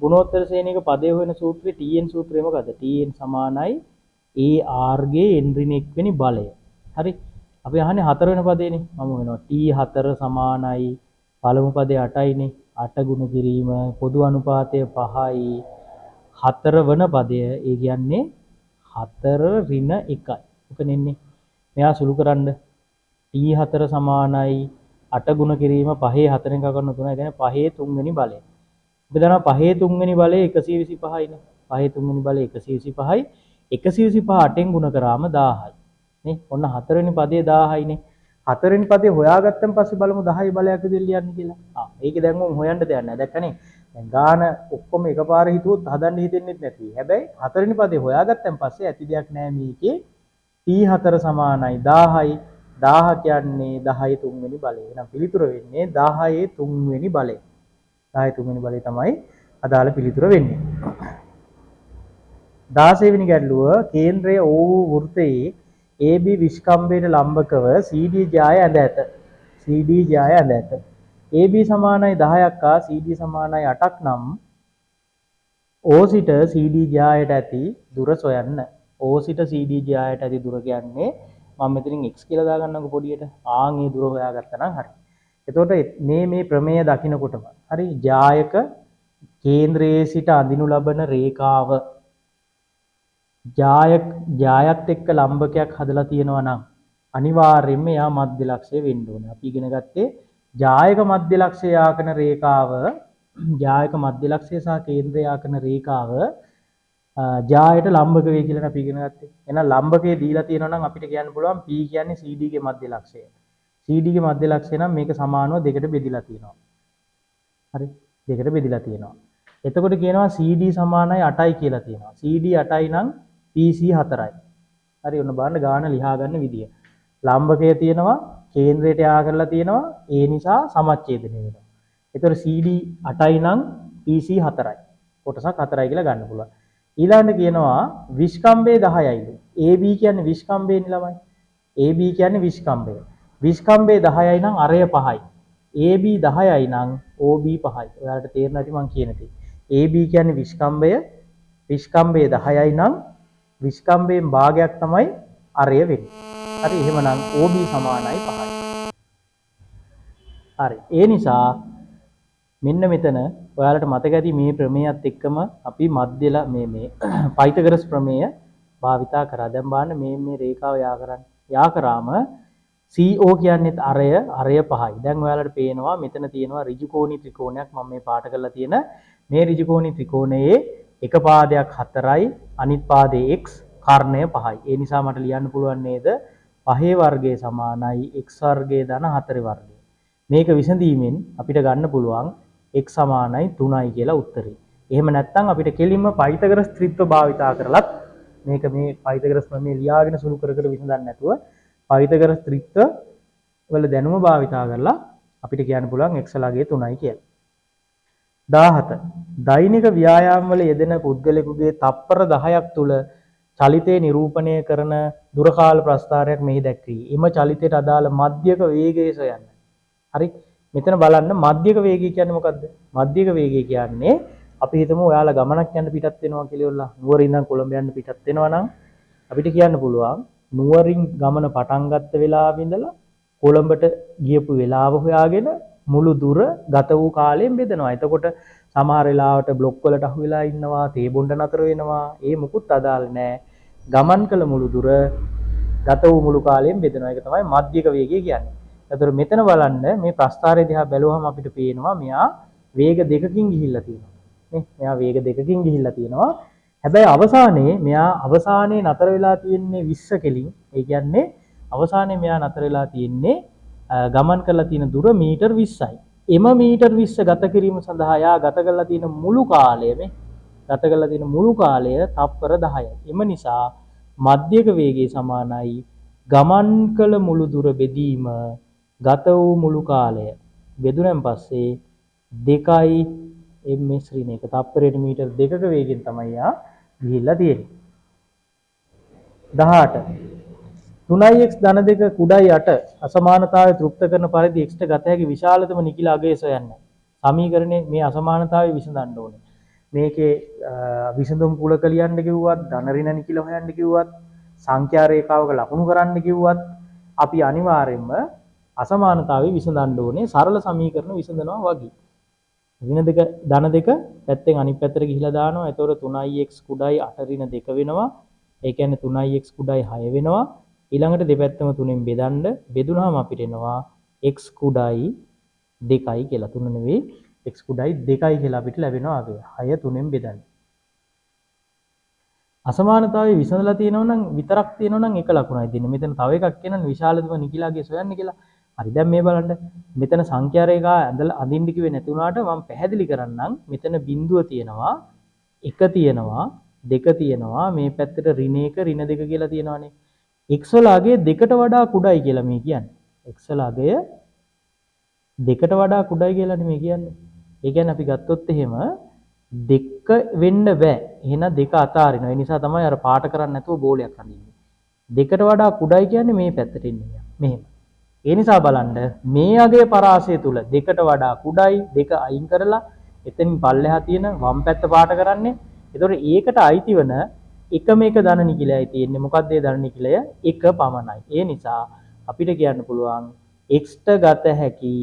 ගුණෝත්තර ශ්‍රේණියක පදේ හොයන සූත්‍රයේ TN සූත්‍රය මොකද්ද? TN සමානයි AR ගේ n ඍණ 1 වෙනි බලය. හරි. අපි අහන්නේ හතරවෙනි පදේනේ. මම වෙනවා T4 සමානයි පළමු පදේ 8යිනේ. 8 ගුණ කිරීම පොදු අනුපාතය 5යි. හතරවන පදය ඒ කියන්නේ 4 ඍණ 1යි. ඔක නෙන්නේ. මෙයා සුළු කරන්න t4 සමානයි 8 ගුණ කිරීම 5 4 එක කරන 3 කියන්නේ 5 3 වෙනි බලය. අපි දන්නවා 5 3 වෙනි බලය 125යිනේ. 5 3 වෙනි බලය 125යි. 125 8ෙන් ගුණ කරාම 1000යි. නේ? ඔන්න 4 වෙනි පදේ 1000යිනේ. 4 වෙනි පදේ හොයාගත්තන් පස්සේ බලමු 10යි බලයක් විදිහට ලියන්නේ කියලා. මේක දැන් මොන් හොයන්න දෙයක් නැහැ. දැක්කනේ? දැන් ගාන ඔක්කොම එකපාර හිතුවොත් හදන්න හිතෙන්නේ නැති. හැබැයි 4 වෙනි පදේ හොයාගත්තන් පස්සේ ඇති දෙයක් නැහැ මේකේ. t4 සමානයි 1000යි. 1000 කියන්නේ 10 3 වෙනි බලය. එහෙනම් පිළිතුර වෙන්නේ 10 3 වෙනි බලය. 10 3 වෙනි බලය තමයි අදාළ පිළිතුර වෙන්නේ. 16 වෙනි ගැටලුව කේන්ද්‍රය වූ වෘත්තයේ AB විස්කම්භයට ලම්බකව CD ජාය ඇඳ ඇත. CD ජාය ඇඳ ඇත. AB සමානයි 10ක් හා CD සමානයි 8ක් නම් O සිට CD ජායට ඇති දුර සොයන්න. O සිට CD ජායට ඇති දුර කියන්නේ මම මෙතනින් x කියලා දාගන්නකො පොඩියට. ආන් ඒ දුර හොයාගත්තා නම් හරි. එතකොට මේ ප්‍රමේය දකින්නකොටම හරි ජායක කේන්ද්‍රයේ සිට අඳිනු ලබන රේඛාව ජායත් එක්ක ලම්බකයක් හදලා තියෙනවා නම් අනිවාර්යයෙන්ම එයා මධ්‍ය ලක්ෂය වෙන්න ඕනේ. අපි ඉගෙන ගත්තේ ජායක මධ්‍ය ලක්ෂය යාකන රේඛාව ජායක මධ්‍ය ලක්ෂය සහ කේන්ද්‍රය යාකන රේඛාව ජායට ලම්බක වේ කියලා අපි ඉගෙන ගත්තේ. එහෙනම් ලම්බකයේ දීලා තියෙනවා නම් අපිට කියන්න පුළුවන් P කියන්නේ CD ගේ මධ්‍ය ලක්ෂය. CD ගේ මධ්‍ය ලක්ෂය නම් මේක සමානව දෙකට බෙදිලා තියෙනවා. හරි දෙකට බෙදිලා තියෙනවා. එතකොට කියනවා CD සමානයි 8යි කියලා තියෙනවා. CD 8යි නම් PC 4යි. හරි ඔන්න බලන්න ගාන ලියා ගන්න විදිය. ලම්බකය තියෙනවා කේන්ද්‍රයට යා කරලා තියෙනවා ඒ නිසා සමච්ඡේදනය වෙනවා. එතකොට CD 8යි නම් PC 4යි. කොටසක් 4යි කියලා ගන්න පුළුවන්. ඊළඟට කියනවා විස්කම්භය 10යිලු. AB කියන්නේ විස්කම්භයනේ ළමයි. AB කියන්නේ විස්කම්භය. විස්කම්භය 10යි නම් අරය 5යි. AB 10යි නම් OB 5යි. ඔයාලට තේරෙන්නේ නැති මං කියන දේ. AB කියන්නේ විස්කම්භය 10යි නම් විස්කම්භයෙන් භාගයක් තමයි අරය වෙන්නේ. හරි එහෙමනම් OB සමානයි 5යි. හරි. ඒ නිසා මෙන්න මෙතන ඔයාලට මතක ඇති මේ ප්‍රමේයත් එක්කම අපි මධ්‍යල මේ පයිතගරස් ප්‍රමේය භාවිතා කරා. දැන් බලන්න මේ රේඛාව යා කරාම CO කියන්නේත් අරය 5යි. දැන් ඔයාලට පේනවා මෙතන තියෙනවා ඍජුකෝණී ත්‍රිකෝණයක් මම මේ පාට කරලා තියෙන මේ ඍජුකෝණී ත්‍රිකෝණයේ එක පාදයක් 4යි අනිත් පාදේ x කර්ණය 5යි. ඒ නිසා මට ලියන්න පුළුවන් නේද 5 වර්ගය සමානයි x වර්ගය ධන 4 වර්ගය. මේක විසඳීමෙන් අපිට ගන්න පුළුවන් x සමානයි 3යි කියලා උත්තරේ. එහෙම නැත්නම් අපිට කෙලින්ම පයිතගරස් ත්‍රිත්ව භාවිතා කරලත් මේක මේ පයිතගරස් ප්‍රමේය ලියාගෙන සුළු කර විසඳන්න නැතුව පයිතගරස් ත්‍රිත්ව වල දැනුම භාවිතා කරලා අපිට කියන්න පුළුවන් x ලගේ 3යි කියලා. 17 දෛනික ව්‍යායාම වල යෙදෙන පුද්ගලයෙකුගේ තප්පර 10ක් තුල චලිතය නිරූපණය කරන දුර කාල ප්‍රස්ථාරයක් මෙහි දැක්වී. එම චලිතයට අදාළ මධ්‍යක වේගය සොයන්න. හරි මෙතන බලන්න මධ්‍යක වේගය කියන්නේ මොකද්ද? මධ්‍යක වේගය කියන්නේ අපි හිතමු ඔයාලා ගමනක් යන්න පිටත් වෙනවා කියලා ඔයාලා නුවර ඉඳන් කොළඹ යන්න පිටත් වෙනවා නම් අපිට කියන්න පුළුවන් නුවරින් ගමන පටන් ගත්ත වෙලාවෙ ඉඳලා කොළඹට ගියපු වෙලාව හොයාගෙන මුළු දුර ගත වූ කාලයෙන් බෙදනවා. එතකොට සමහර වෙලාවට බ්ලොක් වලට අහු වෙලා ඉන්නවා, තේ බොණ්ඩ නතර වෙනවා. ඒ මුකුත් අදාළ නැහැ. ගමන් කළ මුළු දුර ගත වූ මුළු කාලයෙන් බෙදනවා. ඒක තමයි මධ්‍යක වේගය කියන්නේ. එතකොට මෙතන බලන්න මේ ප්‍රස්ථාරය දිහා බැලුවම අපිට පේනවා මෙයා වේග දෙකකින් ගිහිල්ලා තියෙනවා. නේ? මෙයා වේග දෙකකින් ගිහිල්ලා තියෙනවා. හැබැයි අවසානයේ නතර වෙලා තියෙන්නේ 20 කෙලින්. ඒ කියන්නේ අවසානයේ මෙයා නතර වෙලා තියෙන්නේ ගමන් කරලා තියෙන දුර මීටර් 20යි. එම මීටර් 20 ගත කිරීම සඳහා යා ගත කරලා තියෙන මුළු කාලය තප්පර 10යි. එම නිසා මධ්‍යක වේගය සමානයි ගමන් කළ මුළු දුර බෙදීම ගත වූ මුළු කාලය. බෙදුනන් පස්සේ 2යි ms ඍණ 1 තප්පරයට මීටර් 2ක වේගෙන් තමයි යා ගිහිල්ලා තියෙන්නේ. 18 3x ධන 2 කුඩයි 8 අසමානතාවය තෘප්ත කරන පරිදි x ට ගත හැකි විශාලතම නිකිල අගය සොයන්න. සමීකරණේ මේ අසමානතාවය විසඳන්න ඕනේ. මේකේ විසඳුම් කුලක ලියන්න කිව්වත්, ධන ඍණ නිකිල හොයන්න කිව්වත්, සංඛ්‍යා රේඛාවක ලකුණු කරන්න කිව්වත් අපි අනිවාර්යයෙන්ම අසමානතාවය විසඳන්න ඕනේ සරල සමීකරණ විසඳනවා වගේ. ඍණ 2 ධන 2 පැත්තෙන් අනිත් පැත්තට ගිහිලා දානවා. එතකොට 3x කුඩයි 8 ඍණ 2 වෙනවා. ඒ කියන්නේ 3x කුඩායි 6 වෙනවා. ඊළඟට දෙපැත්තම 3න් බෙදන්න. බෙදුනහම අපිට එනවා x කුඩායි 2යි කියලා. 3 නෙවෙයි x කුඩායි 2යි කියලා අපිට ලැබෙනවා අගය. 6 3න් බෙදන්න. අසමානතාවය විසඳලා තියෙනවා නම් විතරක් තියෙනවා නම් එක ලකුණයි දෙන්නේ. මෙතන තව එකක් කියනනම් විශාලතම නිකිලාගේ සොයන්න කියලා. හරි දැන් මේ බලන්න. මෙතන සංඛ්‍යා රේඛා ඇඳලා අඳින්න කිව්වේ නැති වුණාට මම පැහැදිලි කරන්නම්. මෙතන බිඳුව තියෙනවා, 1 තියෙනවා, 2 තියෙනවා. මේ පැත්තට ඍණ 1 ඍණ 2 කියලා තියෙනවානේ. x වල අගය 2ට වඩා කුඩායි කියලා මේ කියන්නේ. x වල අගය 2ට වඩා කුඩායි කියලානේ මේ කියන්නේ. ඒ කියන්නේ අපි ගත්තොත් එහෙම 2 වෙන්න බෑ. එහෙනම් 2 අතාරිනවා. ඒ නිසා තමයි අර පාට කරන්නේ නැතුව බෝලයක් අඳින්නේ. 2ට වඩා කුඩායි කියන්නේ මේ පැත්තට ඉන්නේ. මෙහෙම. ඒ නිසා බලන්න මේ අගය පරාසය තුල 2ට වඩා කුඩායි 2 අයින් කරලා එතනින් පල්ලෙහා තියෙන වම් පැත්ත පාට කරන්නේ. ඒතකොට ඒකට අයිති වෙන එකම එක ධන නිකිලයයි තියෙන්නේ. මොකක්ද ඒ ධන නිකිලය? 1 පමණයි. ඒ නිසා අපිට කියන්න පුළුවන් x ට ගත හැකි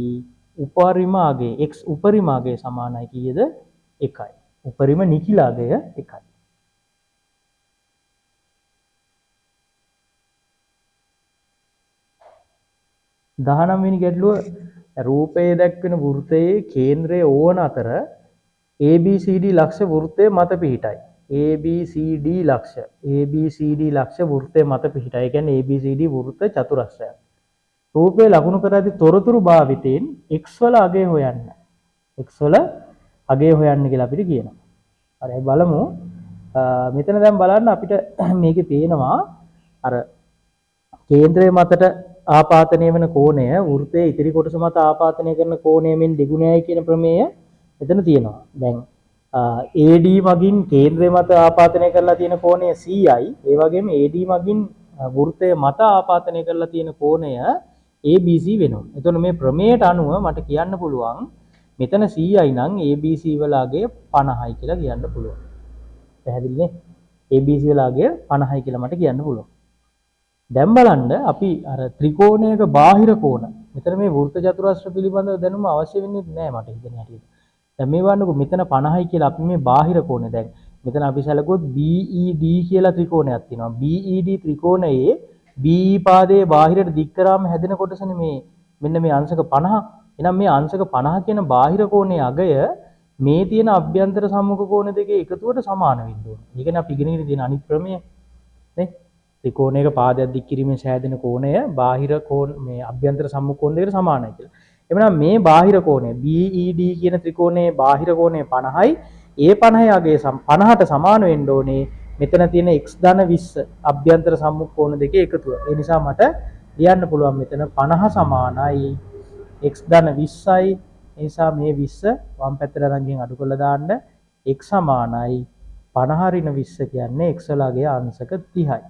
උපරිම අගය x උපරිම අගය සමානයි කීයද? 1යි. උපරිම නිකිලාගය 1යි. දහනම් වෙනි ගැටලුව රූපයේ දැක්වෙන වෘත්තයේ කේන්ද්‍රය ඕන අතර ABCD ලක්ෂ වෘත්තයේ මත පිහිටයි. ABCD ලක්ෂ වෘත්තයේ මත පිහිටයි. ඒ කියන්නේ ABCD වෘත්ත චතුරස්‍රයක්. රූපයේ ලකුණු කර ඇති තොරතුරු භාවිතයෙන් x වල අගය හොයන්න. x වල අගය හොයන්න කියලා අපිට කියනවා. හරි බලමු. මෙතන දැන් බලන්න අපිට මේකේ පේනවා අර කේන්ද්‍රය මතට ආපාතනය වෙන කෝණය වෘත්තයේ ඉතිරි කොටස මත ආපාතනය කරන කෝණයෙන් දෙගුණයයි කියන ප්‍රමේය මෙතන තියෙනවා. දැන් AD මගින් කේන්ද්‍රය මත ආපාතනය කරලා තියෙන කෝණය CI. ඒ වගේම AD මගින් වෘත්තය මත ආපාතනය කරලා තියෙන කෝණය ABC වෙනවා. එතකොට මේ ප්‍රමේයට අනුව මට කියන්න පුළුවන් මෙතන CI නම් ABC වල අගය 50යි කියලා කියන්න පුළුවන්. පැහැදිලි නේ? ABC වල අගය 50යි කියලා මට කියන්න පුළුවන්. දැන් බලන්න අපි අර ත්‍රිකෝණයක බාහිර කෝණ. මෙතන මේ වෘත්ත චතුරස්‍ර පිළිබඳව දැනුම අවශ්‍ය වෙන්නේ නැහැ මට හිතෙන හැටියට. දැන් මේ වන්නකො මෙතන 50යි කියලා අපි මේ බාහිර කෝණය දැන් මෙතන අපි සැලකුවොත් BED කියලා ත්‍රිකෝණයක් තියෙනවා. BED ත්‍රිකෝණයේ BE පාදයේ බාහිරට දික් කරාම හැදෙන කොටසනේ මේ මෙන්න මේ අංශක 50. එහෙනම් මේ අංශක 50 කියන බාහිර කෝණයේ අගය මේ තියෙන අභ්‍යන්තර සම්මුඛ කෝණ දෙකේ එකතුවට සමාන වෙන්න ඕනේ. ඒකනේ අපි ඉගෙනගෙන තියෙන අනිත් ප්‍රමේය නේ. ත්‍රිකෝණයක පාදයක් දික් කිරීමෙන් සෑදෙන කෝණය බාහිර කෝණ මේ අභ්‍යන්තර සම්මුඛ කෝණ දෙකට සමානයි කියලා. එමනම් මේ බාහිර කෝණය BED කියන ත්‍රිකෝණයේ බාහිර කෝණය 50යි. ඒ 50 අගය 50ට සමාන වෙන්න ඕනේ මෙතන තියෙන x ධන 20 අභ්‍යන්තර සම්මුඛ කෝණ දෙකේ එකතුව. ඒ නිසා මට ලියන්න පුළුවන් මෙතන 50 සමානයි x ධන 20යි. ඒ නිසා මේ 20 වම් පැත්තට අරන් අඩු කරලා දාන්න x සමානයි 50 ඍණ 20 කියන්නේ x වල අගය අංශක 30යි.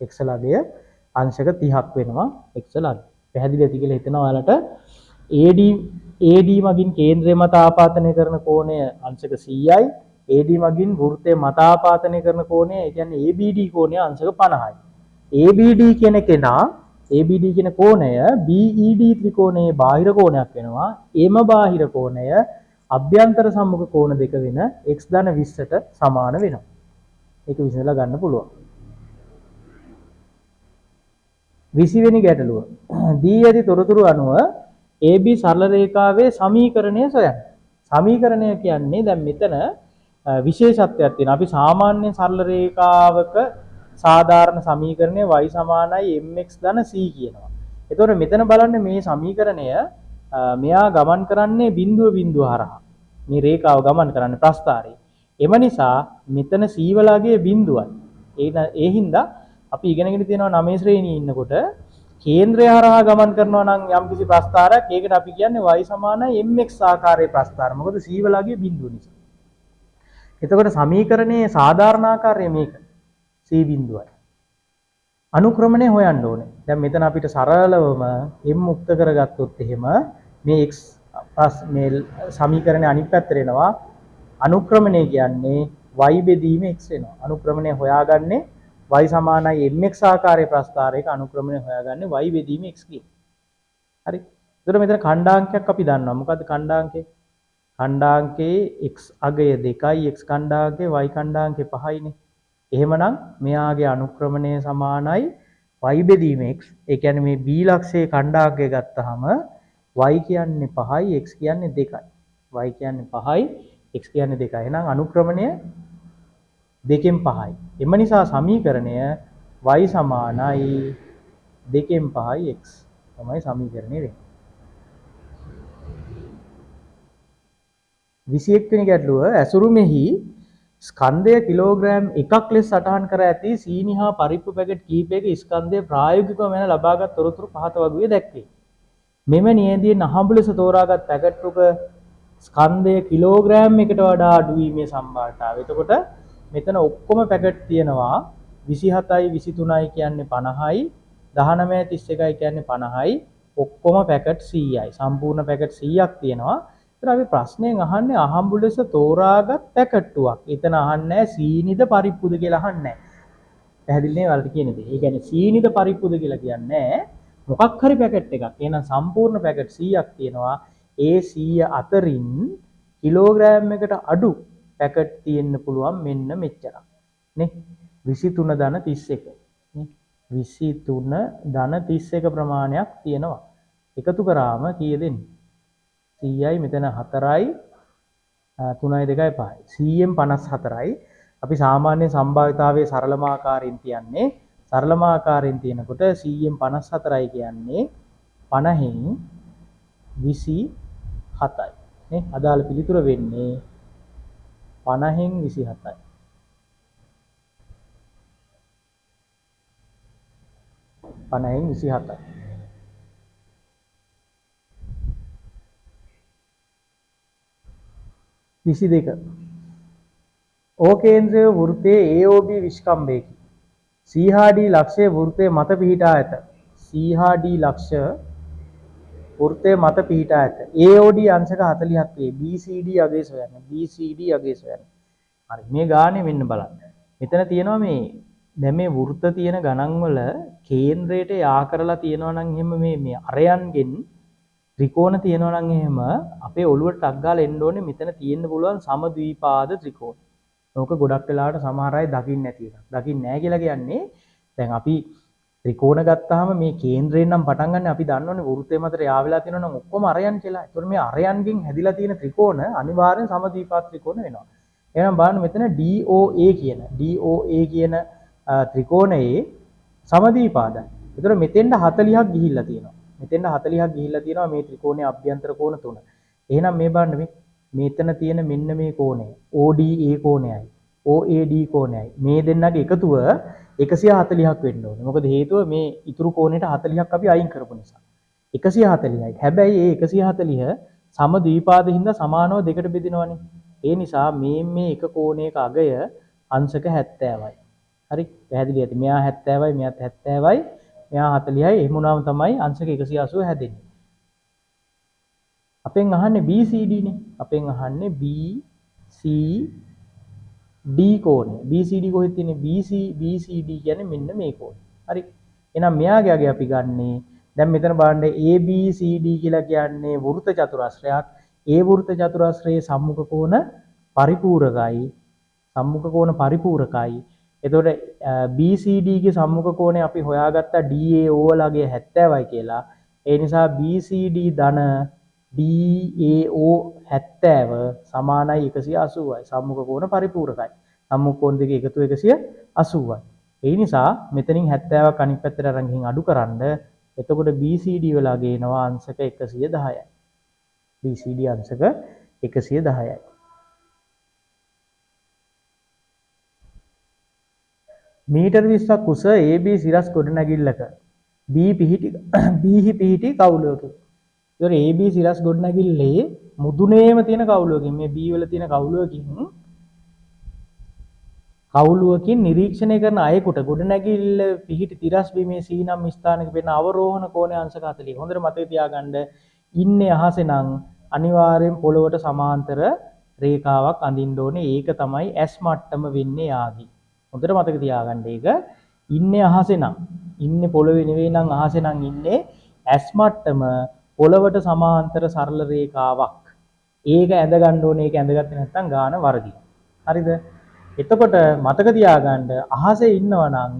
x වල අගය අංශක 30ක් වෙනවා x වල අගය. පැහැදිලි ඇති කියලා හිතනවා ඔයාලට. AD මගින් කේන්ද්‍රය මත ආපාතනය කරන කෝණය අංශක 100යි. AD මගින් වෘත්තය මත ආපාතනය කරන කෝණය ඒ කියන්නේ ABD කෝණය අංශක 50යි. ABD කියන කෙනා ABD කියන කෝණය BED ත්‍රිකෝණයේ බාහිර කෝණයක් වෙනවා. එම බාහිර කෝණය අභ්‍යන්තර සම්මුඛ කෝණ දෙක වෙන x ධන 20ට සමාන වෙනවා. ඒක විසඳලා ගන්න පුළුවන්. 20 වෙනි ගැටලුව. දී ඇති තොරතුරු අනුව AB සරල රේඛාවේ සමීකරණය සොයන්න. සමීකරණය කියන්නේ දැන් මෙතන විශේෂත්වයක් තියෙනවා. අපි සාමාන්‍ය සරල රේඛාවක සාධාරණ සමීකරණය y සමානයි mx ධන c කියනවා. එතකොට මෙතන බලන්න මේ සමීකරණය මෙයා ගමන් කරන්නේ බිඳුව හරහා. මේ රේඛාව ගමන් කරන්නේ ප්‍රස්ථාරේ. එම නිසා මෙතන c වලගේ බිඳුවයි. ඒ හින්දා අපි ඉගෙනගෙන තියෙනවා 9 ශ්‍රේණියේ ඉන්නකොට කේන්ද්‍රය හරහා ගමන් කරනවා නම් යම්කිසි ප්‍රස්ථාරයක් ඒකට අපි කියන්නේ y සමානයි mx ආකාරයේ ප්‍රස්ථාර. මොකද c වලගේ බිඳුව නිසා. එතකොට සමීකරණයේ සාධාරණ ආකාරය මේක. c බිඳුවයි. අනුක්‍රමණය හොයන්න ඕනේ. දැන් මෙතන අපිට සරලවම m මුක්ත කරගත්තොත් එහෙම මේ x මේ සමීකරණයේ අනිත් පැත්තට එනවා. අනුක්‍රමණය කියන්නේ y බෙදීම x වෙනවා. අනුක්‍රමණය හොයාගන්නේ y සමානයි mx ආකාරයේ ප්‍රස්ථාරයක අනුක්‍රමණය හොයාගන්නේ y බෙදීම x කියන. හරි. එතකොට මෙතන ඛණ්ඩාංකයක් අපි දන්නවා. මොකද්ද ඛණ්ඩාංකය? ඛණ්ඩාංකයේ x අගය 2යි x ඛණ්ඩාංකයේ y ඛණ්ඩාංකයේ 5යිනේ. එහෙමනම් මෙයාගේ අනුක්‍රමණය සමානයි y බෙදීම x. ඒ කියන්නේ මේ b ලක්ෂයේ ඛණ්ඩාංකය ගත්තාම y කියන්නේ 5යි x කියන්නේ 2යි. y කියන්නේ 5යි x කියන්නේ 2යි. එහෙනම් අනුක්‍රමණය 2කින් 5යි. එම නිසා සමීකරණය y සමානයි 2කින් 5යි x. තමයි සමීකරණය වෙන්නේ. 21 වෙනි ගැටලුව ඇසුරුමෙහි ස්කන්ධය කිලෝග්‍රෑම් 1ක් ලෙස සටහන් කර ඇති සීනි හා පරිප්පු පැකට් කිහිපයක ස්කන්ධය ප්‍රායෝගිකව මෙන ලබාගත් තොරතුරු පහත වගේ දැක්වේ. මෙම නියැදියෙන් අහඹු ලෙස තෝරාගත් පැකට් රුක ස්කන්ධය කිලෝග්‍රෑම් එකට වඩා අඩු වීමේ සම්භාවිතාවය. එතකොට මෙතන ඔක්කොම පැකට් තියෙනවා 27යි 23යි කියන්නේ 50යි 19යි 31යි කියන්නේ 50යි ඔක්කොම පැකට් 100යි. සම්පූර්ණ පැකට් 100ක් තියෙනවා. ඒතර අපි ප්‍රශ්නයෙන් අහන්නේ අහඹු ලෙස තෝරාගත් පැකට්ටුවක්. එතන අහන්නේ සීනිද පරිප්පුද කියලා අහන්නේ. පැහැදිලි නේ වලට කියන දේ. ඒ කියන්නේ සීනිද පරිප්පුද කියලා කියන්නේ මොකක් හරි පැකට් එකක්. එහෙනම් සම්පූර්ණ පැකට් 100ක් තියෙනවා. ඒ 100 අතරින් කිලෝග්‍රෑම් එකට අඩු පැකට් තියෙන්න පුළුවන් මෙන්න මෙච්චරක්. නේ 23 ධන 31. නේ 23 ධන 31 ප්‍රමාණයක් තියෙනවා. එකතු කරාම කීයද එන්නේ? 100යි මෙතන 4යි 3යි 2යි 5යි 100න් 54යි. අපි සාමාන්‍ය සම්භාවිතාවයේ සරලම ආකාරයෙන් තියන්නේ සරලම ආකාරයෙන් තියෙනකොට 100න් 54යි කියන්නේ 50න් 27යි. නේ අදාළ පිළිතුර වෙන්නේ 50න් 27යි. පනයින් 27යි. විසි දෙක ඕකේන්ද්‍රය වෘත්තයේ AOB විශ්කම්භයකි. C හා D ලක්ෂය වෘත්තයේ මත පිහිටා ඇත. C හා D ලක්ෂ වෘත්තයේ මත පිහිටා ඇත. AOD අංශක 40ක් වේ. BCD අගය සොයන්න. BCD අගය සොයන්න. හරි මේ ගානේ මෙන්න බලන්න. මෙතන තියෙනවා මේ දැන් මේ වෘත්ත තියෙන ගණන් වල කේන්ද්‍රයට යා කරලා තියෙනවා නම් එහෙම මේ අරයන්ගෙන් ත්‍රිකෝණ තියෙනවා නම් එහෙම අපේ ඔළුවට ටක් ගාලා එන්න ඕනේ මෙතන තියෙන්න පුළුවන් සමද්විපාද ත්‍රිකෝණ. ඕක ගොඩක් වෙලාවට සමහර අය දකින්නේ නැති එකක්. දකින්නේ නැහැ කියලා කියන්නේ දැන් අපි ත්‍රිකෝණ ගත්තාම මේ කේන්ද්‍රයෙන් නම් පටන් ගන්න අපි දන්නවනේ වෘත්තය මතට යා වෙලා තියෙනවා නම් ඔක්කොම අරයන් කියලා. ඒතකොට මේ අරයන්ගෙන් හැදිලා තියෙන ත්‍රිකෝණ අනිවාර්යෙන් සමද්විපාද ත්‍රිකෝණ වෙනවා. එහෙනම් බලන්න මෙතන DOA කියන ත්‍රිකෝණයේ සමද්විපාදයි. ඒතර මෙතෙන්ට 40ක් ගිහිල්ලා තියෙනවා. මෙතෙන්ට 40ක් ගිහිල්ලා තියෙනවා මේ ත්‍රිකෝණයේ අභ්‍යන්තර කෝණ තුන. එහෙනම් මේ බලන්න මෙතන තියෙන මෙන්න මේ කෝණය ODA කෝණයයි OAD කෝණයයි. මේ දෙන්නගේ එකතුව 140ක් වෙන්න ඕනේ. මොකද හේතුව මේ ඉතුරු කෝණයට 40ක් අපි අයින් කරපු නිසා. 140යි. හැබැයි මේ 140 සමද්විපාදින් හින්දා සමානව දෙකට බෙදෙනවනේ. ඒ නිසා මේ එක කෝණයක අගය අංශක 70යි. හරි පැහැදිලි ඇති. මෙයා 70යි මෙයාත් 70යි මෙයා 40යි. එහෙම වුණාම තමයි අංශක 180 හැදෙන්නේ. අපෙන් අහන්නේ BCD නේ. අපෙන් අහන්නේ BCD කෝණය. BCD කොහෙද තියෙන්නේ? BCD කියන්නේ මෙන්න මේ කෝණය. හරි. එහෙනම් මෙයාගේ අගය අපි ගන්නේ දැන් මෙතන බලන්න ABCD කියලා කියන්නේ වෘත්ත චතුරස්‍රයක්. ඒ වෘත්ත චතුරස්‍රයේ සම්මුඛ කෝණ පරිපූරකයි. සම්මුඛ කෝණ පරිපූරකයි. එතකොට BCD ගේ සම්මුඛ කෝණය අපි හොයාගත්තා DAO වලගේ 70යි කියලා. ඒ නිසා BCD ධන DAO 70 සමානයි 180යි. සම්මුඛ කෝණ පරිපූරකයි. සම්මුඛ කෝණ දෙක එකතු 180යි. ඒ නිසා මෙතනින් 70ක් අනිත් පැත්තට අරන් ගිහින් අඩු කරන්න. එතකොට BCD වල ගේනවා අංශක 110යි. BCD අංශක 110යි. මීටර් 20ක් උස AB සිරස් ගොඩනැගිල්ලක B පිහිටි කවුලුවක. ඒතර AB සිරස් ගොඩනැගිල්ලේ මුදුනේම තියෙන කවුලුවකින් මේ B වල තියෙන කවුලුවකින් නිරීක්ෂණය කරන අයෙකුට ගොඩනැගිල්ල පිහිටි තිරස් බිමේ C නම් ස්ථානයක වෙන අවරෝහණ කෝණය අංශක 40. හොඳට මතක තියාගන්න ඉන්නේ අහසේ නම් අනිවාර්යෙන් පොළොවට සමාන්තර රේඛාවක් අඳින්න ඕනේ. ඒක තමයි S මට්ටම වෙන්නේ යාගේ. හොඳට මතක තියාගන්න ඒක. ඉන්නේ අහසේ නම් ඉන්නේ පොළොවේ නෙවෙයි නම් අහසේ නම් ඉන්නේ S මට්ටම පොළොවට සමාන්තර සරල රේඛාවක්. ඒක ඇඳ ගන්න ඕනේ. ඒක ඇඳගත්තේ නැත්නම් ගාන වර්ගය. හරිද? එතකොට මතක තියාගන්න අහසේ ඉන්නවා නම්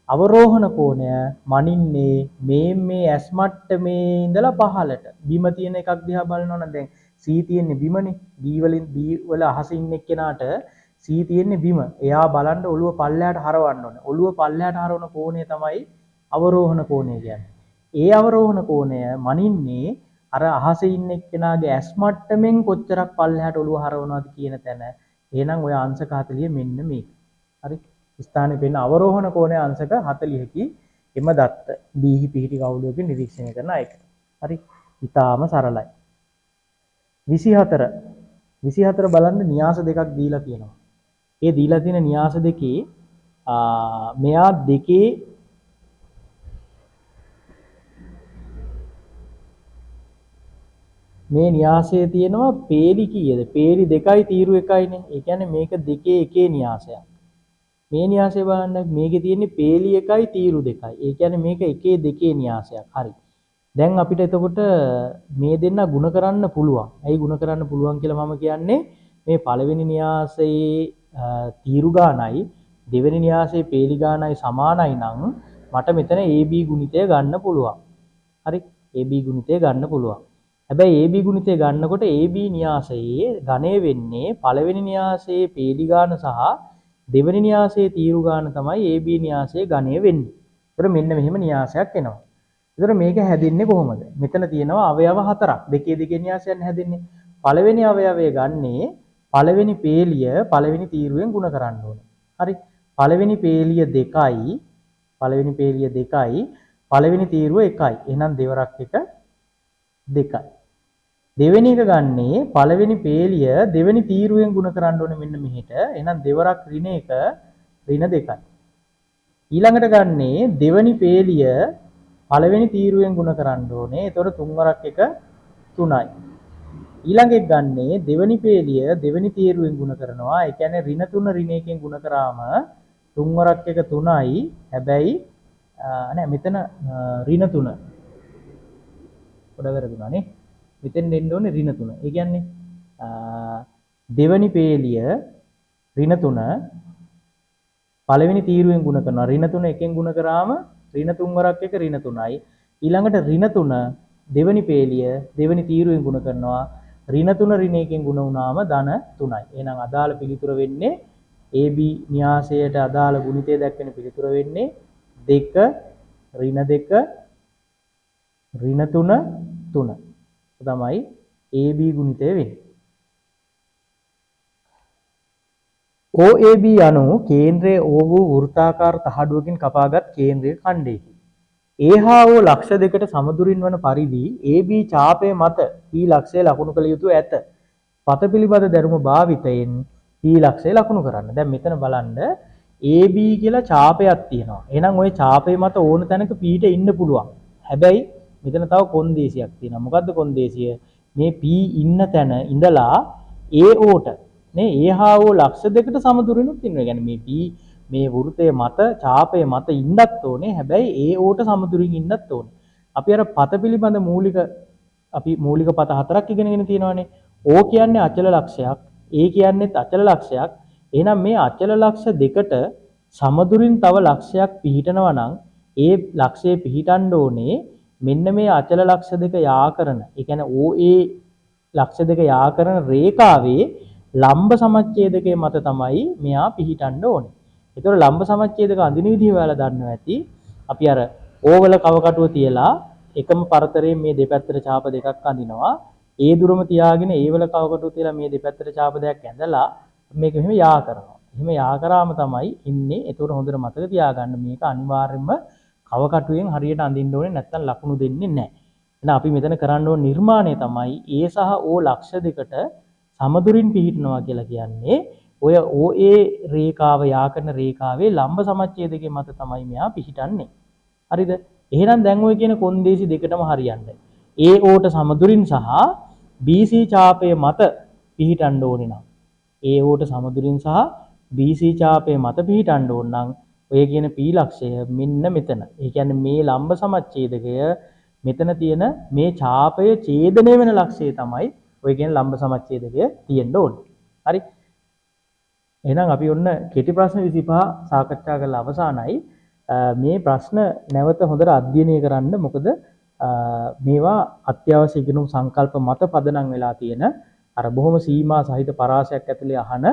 අවරෝහණ කෝණය මනින්නේ මේ ඇස් මට්ටමේ ඉඳලා පහළට. බිම තියෙන එකක් දිහා බලනවනම් දැන් C තියෙන්නේ බිමනේ. B වල අහසේ ඉන්න එක්කෙනාට C තියෙන්නේ බිම. එයා බලන්න ඔළුව පල්ලෙහාට හරවන්න ඕනේ. ඔළුව පල්ලෙහාට හරවන කෝණය තමයි අවරෝහණ කෝණය කියන්නේ. ඒ අවරෝහණ කෝණය මනින්නේ අර අහසේ ඉන්න එක්කෙනාගේ ඇස් මට්ටමින් කොච්චරක් පල්ලෙහාට ඔළුව හරවනවද කියන තැන. එහෙනම් ඔය අංශක 40 මෙන්න මේක. හරි. ස්ථානයේ පෙන්න අවරෝහණ කෝණය අංශක 40කි. එම දත්ත බීහි පිහිටි කවුළුවකින් නිරීක්ෂණය කරන එක. හරි. ඊටාම සරලයි. 24 බලන්න න්‍යාස දෙකක් දීලා තියෙනවා. ඒ දීලා තියෙන න්‍යාස දෙකේ මෙයා දෙකේ මේ න්‍යාසයේ තියෙනවා පේලි කීයද? පේලි 2යි තීරු 1යිනේ. ඒ කියන්නේ මේක දෙකේ එකේ න්‍යාසයක්. මේ න්‍යාසය බලන්න මේකේ තියෙන්නේ පේලි 1යි තීරු 2යි. ඒ කියන්නේ මේක එකේ දෙකේ න්‍යාසයක්. හරි. දැන් අපිට එතකොට මේ දෙන්න ಗುಣ කරන්න පුළුවන්. ඇයි ಗುಣ කරන්න පුළුවන් කියලා මම කියන්නේ මේ පළවෙනි න්‍යාසයේ තීරු ගානයි දෙවෙනි න්‍යාසයේ පේලි ගානයි සමානයි නම් මට මෙතන AB ගුණිතය ගන්න පුළුවන්. හරි. AB ගුණිතය ගන්න පුළුවන්. හැබැයි AB ගුණිතය ගන්නකොට AB න්‍යාසයේ ඝනය වෙන්නේ පළවෙනි න්‍යාසයේ පේලි ගාන සහ දෙවෙනි න්‍යාසයේ තීරු ගාන තමයි AB න්‍යාසයේ ඝනය වෙන්නේ. ඒතර මෙන්න මෙහෙම න්‍යාසයක් එනවා. ඒතර මේක හැදෙන්නේ කොහොමද? මෙතන තියෙනවා අවයව හතරක්. දෙකේ න්‍යාසයන් හැදෙන්නේ. පළවෙනි අවයවය ගන්නේ පළවෙනි පේලිය පළවෙනි තීරුවෙන් ගුණ කරන්න ඕනේ. හරි. පළවෙනි පේලිය 2යි පළවෙනි තීරුව 1යි. එහෙනම් දෙවරක් 1 2යි. දෙවෙනි එක ගන්නේ පළවෙනි පේලිය දෙවෙනි තීරුවෙන් ගුණ කරන්න ඕනේ මෙන්න මෙහෙට. එහෙනම් දෙවරක් ඍණ 1 ඍණ 2යි. ඊළඟට ගන්නේ දෙවෙනි පේලිය පළවෙනි තීරුවෙන් ගුණ කරන්න ඕනේ. ඒතකොට තුන්වරක් 1 3යි. ඊළඟ එක ගන්නේ දෙවෙනි පේලිය දෙවෙනි තීරුවෙන් ගුණ කරනවා. ඒ කියන්නේ ඍණ 3 ඍණ 1කින් ගුණ කරාම තුන්වරක් 1 3යි. හැබැයි නෑ මෙතන ඍණ 3 පොඩ වැරදුනානේ. මෙතෙන් දෙන්න ඕනේ ඍණ 3. ඒ කියන්නේ දෙවෙනි පේලිය ඍණ 3 පළවෙනි තීරුවෙන් ගුණ කරනවා. ඍණ 3 එකෙන් ගුණ කරාම ඍණ 3 වරක් 1 ඍණ 3යි. ඊළඟට ඍණ 3 දෙවෙනි පේලිය දෙවෙනි තීරුවෙන් ගුණ කරනවා. ඍණ 3 ඍණ 1කින් ගුණ වුණාම ධන 3යි. එහෙනම් අදාළ පිළිතුර වෙන්නේ AB න්‍යාසයට අදාළ ගුණිතය දක්වන පිළිතුර වෙන්නේ 2 ඍණ 2 ඍණ 3 3 තමයි AB ගුණිතය වෙන්නේ. OAB යනු කේන්ද්‍රයේ O වූ වෘත්තාකාර තහඩුවකින් කපාගත් කේන්ද්‍රයේ ඛණ්ඩයකි. A හා O ලක්ෂ දෙකට සමදුරින් වන පරිදි AB ඡාපය මත P ලක්ෂය ලකුණු කළ යුතු ඇත. පත පිළිබඳ දැනුම භාවිතයෙන් P ලක්ෂය ලකුණු කරන්න. දැන් මෙතන බලන්න AB කියලා ඡාපයක් තියෙනවා. එහෙනම් ওই ඡාපය මත ඕන තැනක P ට ඉන්න පුළුවන්. හැබැයි මෙතන තව කොන්දේසියක් තියෙනවා. මොකද්ද කොන්දේසිය? මේ P ඉන්න තැන ඉඳලා AO ට නේ A හා O ලක්ෂ දෙකට සමදුරිනුත් ඉන්නවා. ඒ කියන්නේ මේ P මේ වෘතයේ මත ඡාපය මත ඉන්නත් ඕනේ. හැබැයි AO ට සමදුරින් ඉන්නත් ඕනේ. අපි අර පත පිළිබඳ මූලික පත හතරක් ඉගෙනගෙන තියෙනවානේ. O කියන්නේ අචල ලක්ෂයක්, A කියන්නේත් අචල ලක්ෂයක්. එහෙනම් මේ අචල ලක්ෂ දෙකට සමදුරින් තව ලක්ෂයක් පිහිටනවා නම් ඒ ලක්ෂයේ පිහිටන්න ඕනේ මෙන්න මේ අචල ලක්ෂ දෙක යා කරන. ඒ කියන්නේ OA ලක්ෂ දෙක යා කරන රේඛාවේ ලම්බ සමච්ඡේදකයේ මත තමයි මෙයා පිහිටන්න ඕනේ. ඒතකොට ලම්බ සමච්ඡේදක අඳින විදිහ ඔයාලා දන්නවා ඇති. අපි අර O වල කවකටුව තියලා එකම පරතරයෙන් මේ දෙපැත්තට ඡාප දෙකක් අඳිනවා. ඒ දුරම තියාගෙන ඒ වල කවකටුව තියලා මේ දෙපැත්තට ඡාප දෙකක් ඇඳලා මේක මෙහෙම යා කරනවා. එහෙම යා කරාම තමයි ඉන්නේ. ඒතකොට හොඳට මතක තියාගන්න මේක අනිවාර්යයෙන්ම කවකටුවෙන් හරියට අඳින්න ඕනේ නැත්නම් ලකුණු දෙන්නේ නැහැ. එහෙනම් අපි මෙතන කරන්න ඕන නිර්මාණය තමයි A සහ O ලක්ෂ දෙකට සමදුරින් පිහිටනවා කියලා කියන්නේ ඔය OA රේඛාව යා කරන රේඛාවේ ලම්බ සමච්ඡේදකයේ මත තමයි මෙයා පිහිටන්නේ. හරිද? එහෙනම් දැන් ඔය කියන කොන්දේසි දෙකටම හරියන්නේ. AO ට සමදුරින් සහ BC ඡාපයේ මත පිහිටන්න ඕනේ නම් AO ට සමදුරින් සහ BC ඡාපයේ මත පිහිටන්න ඕන නම් ඔය කියන P ලක්ෂය මෙන්න මෙතන. ඒ කියන්නේ මේ ලම්බ සමච්ඡේදකය මෙතන තියෙන මේ ඡාපය ඡේදනය වෙන ලක්ෂය තමයි ඔය කියන ලම්බ සමච්ඡේදකය තියෙන්න ඕනේ. හරි? එහෙනම් අපි ඔන්න කෙටි ප්‍රශ්න 25 සාකච්ඡා කරලා අවසానයි. මේ ප්‍රශ්න නැවත හොඳට අධ්‍යයනය කරන්න. මොකද මේවා අත්‍යවශ්‍ය ඉගෙනුම් සංකල්ප මත පදනම් වෙලා තියෙන අර බොහොම සීමා සහිත පරාසයක් ඇතුලේ අහන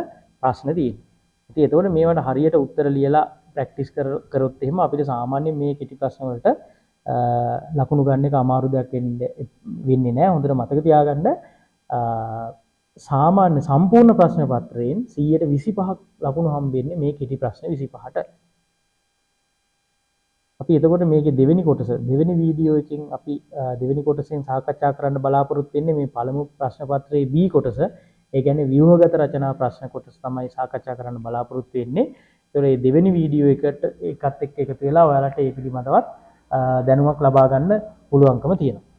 ප්‍රශ්න තියෙනවා. ඉතින් එතකොට මේවට හරියට උත්තර ලියලා ප්‍රැක්ටිස් කරොත් එහෙම අපිට සාමාන්‍යයෙන් මේ කෙටි ප්‍රශ්න වලට ලකුණු ගන්න එක අමාරු දෙයක් වෙන්නේ නැහැ. හොඳට මතක තියාගන්න. සාමාන්‍ය සම්පූර්ණ ප්‍රශ්න පත්‍රයෙන් 125ක් ලකුණු හම්බෙන්නේ මේ කෙටි ප්‍රශ්න 25ට. අපි එතකොට මේකේ දෙවෙනි කොටස දෙවෙනි වීඩියෝ එකෙන් අපි දෙවෙනි කොටසෙන් සාකච්ඡා කරන්න බලාපොරොත්තු වෙන්නේ මේ පළමු ප්‍රශ්න පත්‍රයේ B කොටස. ඒ කියන්නේ ව්‍යුහගත රචනා ප්‍රශ්න කොටස තමයි සාකච්ඡා කරන්න බලාපොරොත්තු වෙන්නේ. ඒතකොට මේ දෙවෙනි වීඩියෝ එකත් එක්ක එකතු වෙලා ඔයාලට මේ පිළිබඳවත් දැනුමක් ලබා ගන්න පුළුවන්කම තියෙනවා.